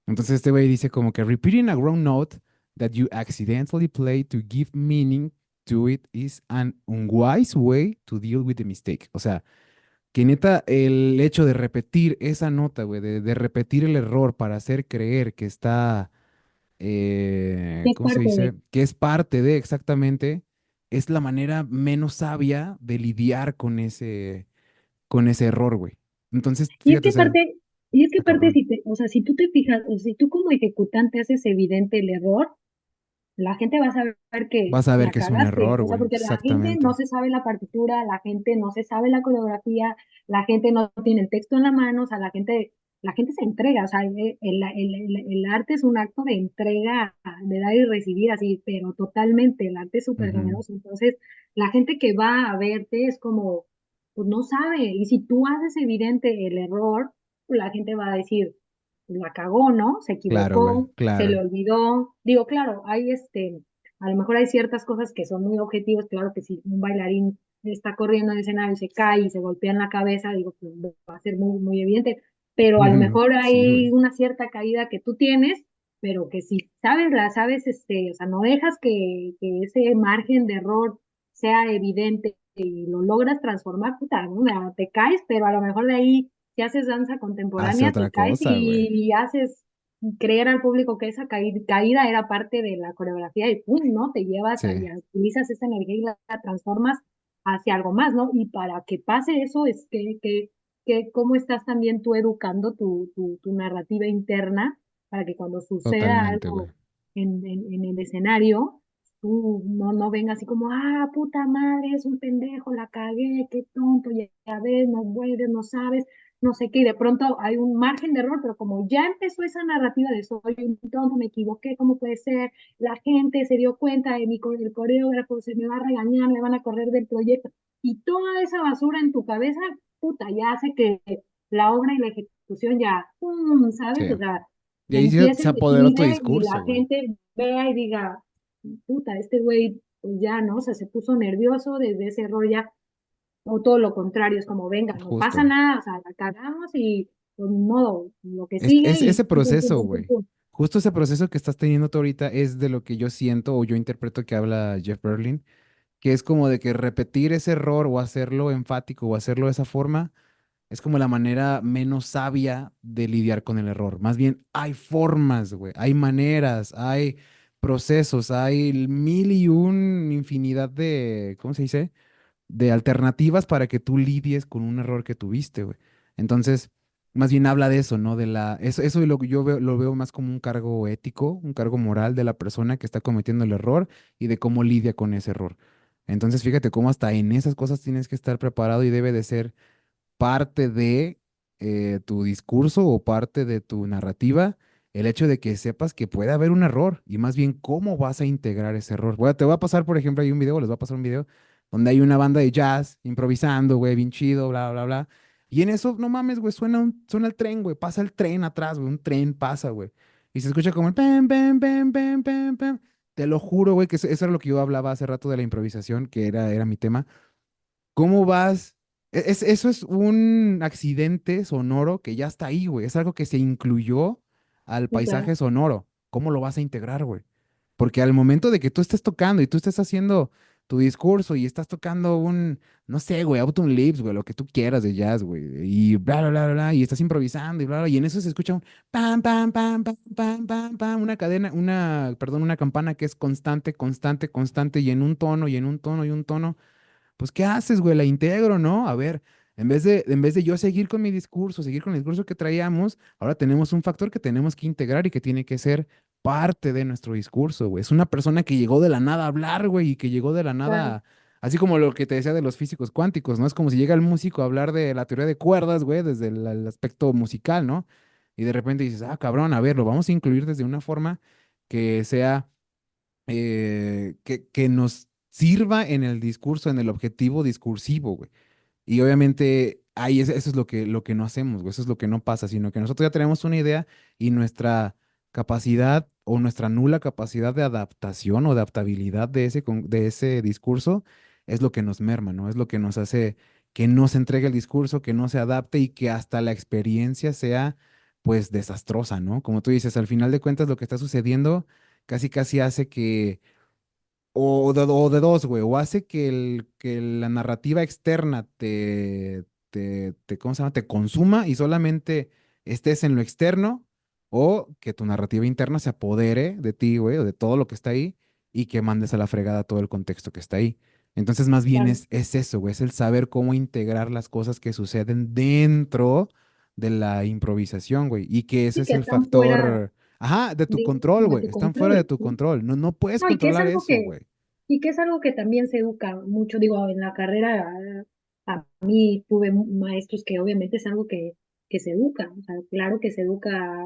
Entonces este güey dice como que repeating a wrong note that you accidentally play to give meaning to it is an unwise way to deal with the mistake. O sea, que neta, el hecho de repetir esa nota, güey, de repetir el error para hacer creer que está, Es ¿cómo se parte dice? de. Que es parte de exactamente, es la manera menos sabia de lidiar con ese error, güey. Entonces, Y es fíjate, que o sea, parte, y es que está parte, cabrón. o sea, si tú te fijas, o si tú como ejecutante haces evidente el error, la gente va a saber que Vas a ver la que es un cagaste, error, o sea, güey, porque la gente no exactamente. se sabe la partitura, la gente no se sabe la coreografía, la gente no tiene el texto en la mano, o sea, la gente se entrega, o sea, el arte es un acto de entrega, de dar y recibir, así, pero totalmente, el arte es súper Ujú. generoso, entonces, la gente que va a verte es como, pues no sabe, y si tú haces evidente el error, pues la gente va a decir, pues la cagó, ¿no? Se Claro, güey, equivocó, se le claro. olvidó. Digo, claro, a lo mejor hay ciertas cosas que son muy objetivas, claro que si un bailarín está corriendo en el escenario y se cae y se golpea en la cabeza, digo, pues va a ser muy, muy evidente, pero a lo Ujú. mejor Sí, hay güey, una cierta caída que tú tienes, pero que si sabes, la sabes, o sea, no dejas que ese margen de error sea evidente y lo logras transformar, puta, ¿no? O sea, te caes, pero a lo mejor de ahí, si haces danza hace contemporánea, otra te caes cosa, güey. y haces creer al público que esa caída era parte de la coreografía y ¡pum!, ¿no? Te llevas Sí, y utilizas esa energía y la transformas hacia algo más, ¿no? Y para que pase eso es que cómo estás también tú educando tu narrativa interna para que cuando suceda totalmente, güey. algo en el escenario, tú no vengas así como, ah, puta madre, es un pendejo, la cagué, qué tonto, ya ves, no puedes, no sabes, no sé qué, y de pronto hay un margen de error, pero como ya empezó esa narrativa de soy un tonto, me equivoqué, ¿cómo puede ser? La gente se dio cuenta de el coreógrafo, se me va a regañar, me van a correr del proyecto, y toda esa basura en tu cabeza, puta, ya hace que la obra y la ejecución ya, ¡pum!, Sí. ¿sabes? O sea, Y ahí empiece se y apoderó tu desfile y la discurso, güey. gente vea y diga, puta, este güey, pues ya, ¿no? O sea, se puso nervioso desde ese error ya o todo lo contrario, es como, venga, no pasa Justo. nada, o sea, la cagamos y pues ni modo, lo que sigue Ese y pum, pum, pum, proceso, pum, pum, güey. pum. justo ese proceso que estás teniendo tú ahorita es de lo que yo siento o yo interpreto que habla Jeff Berlin, que es como de que repetir ese error o hacerlo enfático o hacerlo de esa forma es como la manera menos sabia de lidiar con el error. Más bien, hay formas, güey, hay maneras, hay procesos, hay mil y un infinidad de, ¿cómo se dice? De alternativas para que tú lidies con un error que tuviste, güey. Entonces, más bien habla de eso, ¿no? Eso lo, yo veo, lo veo más como un cargo ético, un cargo moral de la persona que está cometiendo el error y de cómo lidia con ese error. Entonces, fíjate cómo hasta en esas cosas tienes que estar preparado y debe de ser parte de tu discurso o parte de tu narrativa el hecho de que sepas que puede haber un error y más bien cómo vas a integrar ese error. Bueno, te voy a pasar, por ejemplo, hay un video, les voy a pasar un video donde hay una banda de jazz improvisando, güey, bien chido, bla, bla, bla. Y en eso, no mames, güey, suena el tren, güey, pasa el tren atrás, güey, un tren pasa, güey. Y se escucha como el pam, pam, pam, pam, pam, pam. Te lo juro, güey, que eso era lo que yo hablaba hace rato de la improvisación, que era mi tema. ¿Cómo vas? Eso es un accidente sonoro que ya está ahí, güey. Es algo que se incluyó al Sí, claro, paisaje sonoro. ¿Cómo lo vas a integrar, güey? Porque al momento de que tú estés tocando y tú estés haciendo tu discurso y estás tocando no sé, güey, Autumn Leaves, güey, lo que tú quieras de jazz, güey, y bla, bla, bla, bla, bla, y estás improvisando y bla, bla, y en eso se escucha un pam, pam, pam, pam, pam, pam, pam, una cadena, perdón, una campana que es constante, constante, constante, y en un tono, y en un tono, y un tono pues, ¿qué haces, güey? La integro, ¿no? A ver, en vez de yo seguir con mi discurso, seguir con el discurso que traíamos, ahora tenemos un factor que tenemos que integrar y que tiene que ser parte de nuestro discurso, güey. Es una persona que llegó de la nada a hablar, güey, y que llegó de la claro. nada, así como lo que te decía de los físicos cuánticos, ¿no? Es como si llega el músico a hablar de la teoría de cuerdas, güey, desde el aspecto musical, ¿no? Y de repente dices, ah, cabrón, a ver, lo vamos a incluir desde una forma que sea que nos sirva en el discurso, en el objetivo discursivo, güey. Y obviamente ahí eso es lo que no hacemos, güey, eso es lo que no pasa, sino que nosotros ya tenemos una idea y nuestra capacidad o nuestra nula capacidad de adaptación o de adaptabilidad de ese discurso es lo que nos merma, ¿no? Es lo que nos hace que no se entregue el discurso, que no se adapte y que hasta la experiencia sea pues desastrosa, ¿no? Como tú dices, al final de cuentas lo que está sucediendo casi casi hace que o de dos, güey, o hace que la narrativa externa ¿cómo se llama? Te consuma y solamente estés en lo externo, o que tu narrativa interna se apodere de ti, güey, o de todo lo que está ahí, y que mandes a la fregada todo el contexto que está ahí. Entonces, más bien Claro. es eso, güey, es el saber cómo integrar las cosas que suceden dentro de la improvisación, güey, y que ese Sí, es que el están fuera factor, ajá, de tu control, de güey, tu están fuera de control, tu ¿no? control, no puedes No, y que es controlar algo eso, güey. y que es algo que también se educa mucho, digo, en la carrera, a mí tuve maestros que obviamente es algo que se educa, o sea, claro que se educa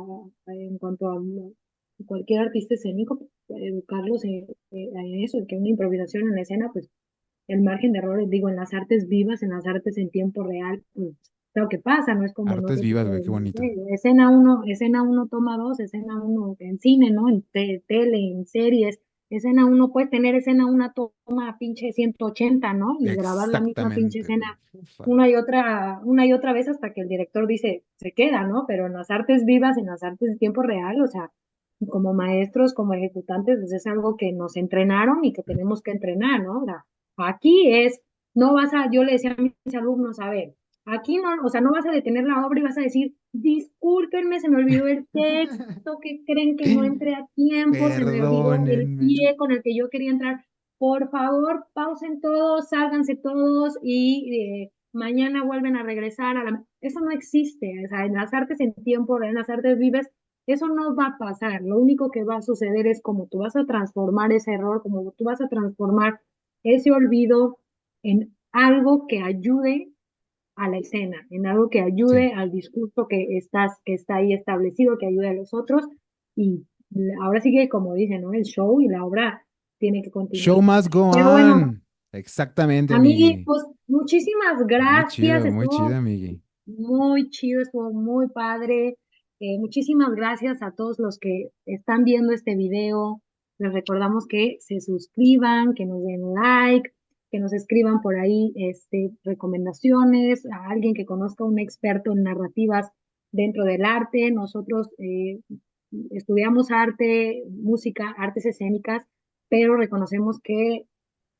en cuanto a cualquier artista escénico, educarlos en eso, en que una improvisación en la escena, pues el margen de errores, digo, en las artes vivas, en las artes en tiempo real, pues claro que pasa, no es como en Artes otro vivas, tipo güey, de, qué no bonito. sé, escena uno toma dos, escena uno en cine, ¿no? En tele, en series, escena uno puede tener escena una toma pinche 180, ¿no? Y grabar la misma pinche Exactamente, escena güey. Ufa. una y otra vez hasta que el director dice, se queda, ¿no? Pero en las artes vivas, en las artes de tiempo real, o sea, como maestros, como ejecutantes, pues es algo que nos entrenaron y que tenemos que entrenar, ¿no? Aquí es, no vas a, yo le decía a mis alumnos, a ver, aquí no, o sea, no vas a detener la obra y vas a decir, discúlpenme, se me olvidó el texto, que creen que no entré a tiempo, se me olvidó el Perdónenme. pie con el que yo quería entrar. Por favor, pausen todos, sálganse todos y mañana vuelven a regresar a la... Eso no existe, o sea, en las artes en tiempo, en las artes vives, eso no va a pasar. Lo único que va a suceder es como tú vas a transformar ese error, como tú vas a transformar ese olvido en algo que ayude a la escena, en algo que Sí. ayude al discurso que está ahí establecido, que ayude a los otros. Y ahora sí que, como dicen, ¿no? El show y la obra tiene que Show continuar. must go Pero bueno, on. Exactamente, amigui, amigui. pues muchísimas gracias, Muy chido, estuvo amigui. muy chido, estuvo muy padre. Muchísimas gracias a todos los que están viendo este video. Les recordamos que se suscriban, que nos den like, que nos escriban por ahí recomendaciones, a alguien que conozca un experto en narrativas dentro del arte. Nosotros estudiamos arte, música, artes escénicas, pero reconocemos que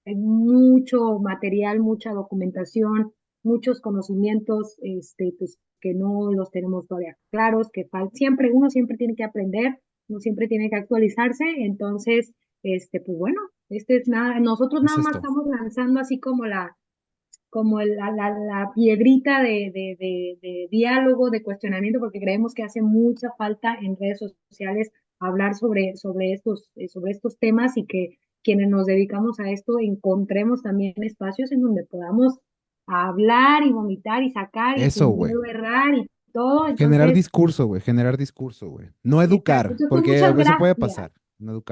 hay mucho material, mucha documentación, muchos conocimientos, pues, que no los tenemos todavía claros, que siempre, uno siempre tiene que aprender, uno siempre tiene que actualizarse, entonces, pues bueno, es nada, nosotros Es nada más esto. estamos lanzando así como la piedrita de diálogo, de cuestionamiento, porque creemos que hace mucha falta en redes sociales hablar sobre estos temas y que quienes nos dedicamos a esto encontremos también espacios en donde podamos hablar y vomitar y sacar y Eso, sin güey. miedo a errar y todo. Generar Entonces, discurso, güey. Generar discurso, güey. No exacto. educar, Entonces, pues porque muchas eso puede gracias. pasar. No educar.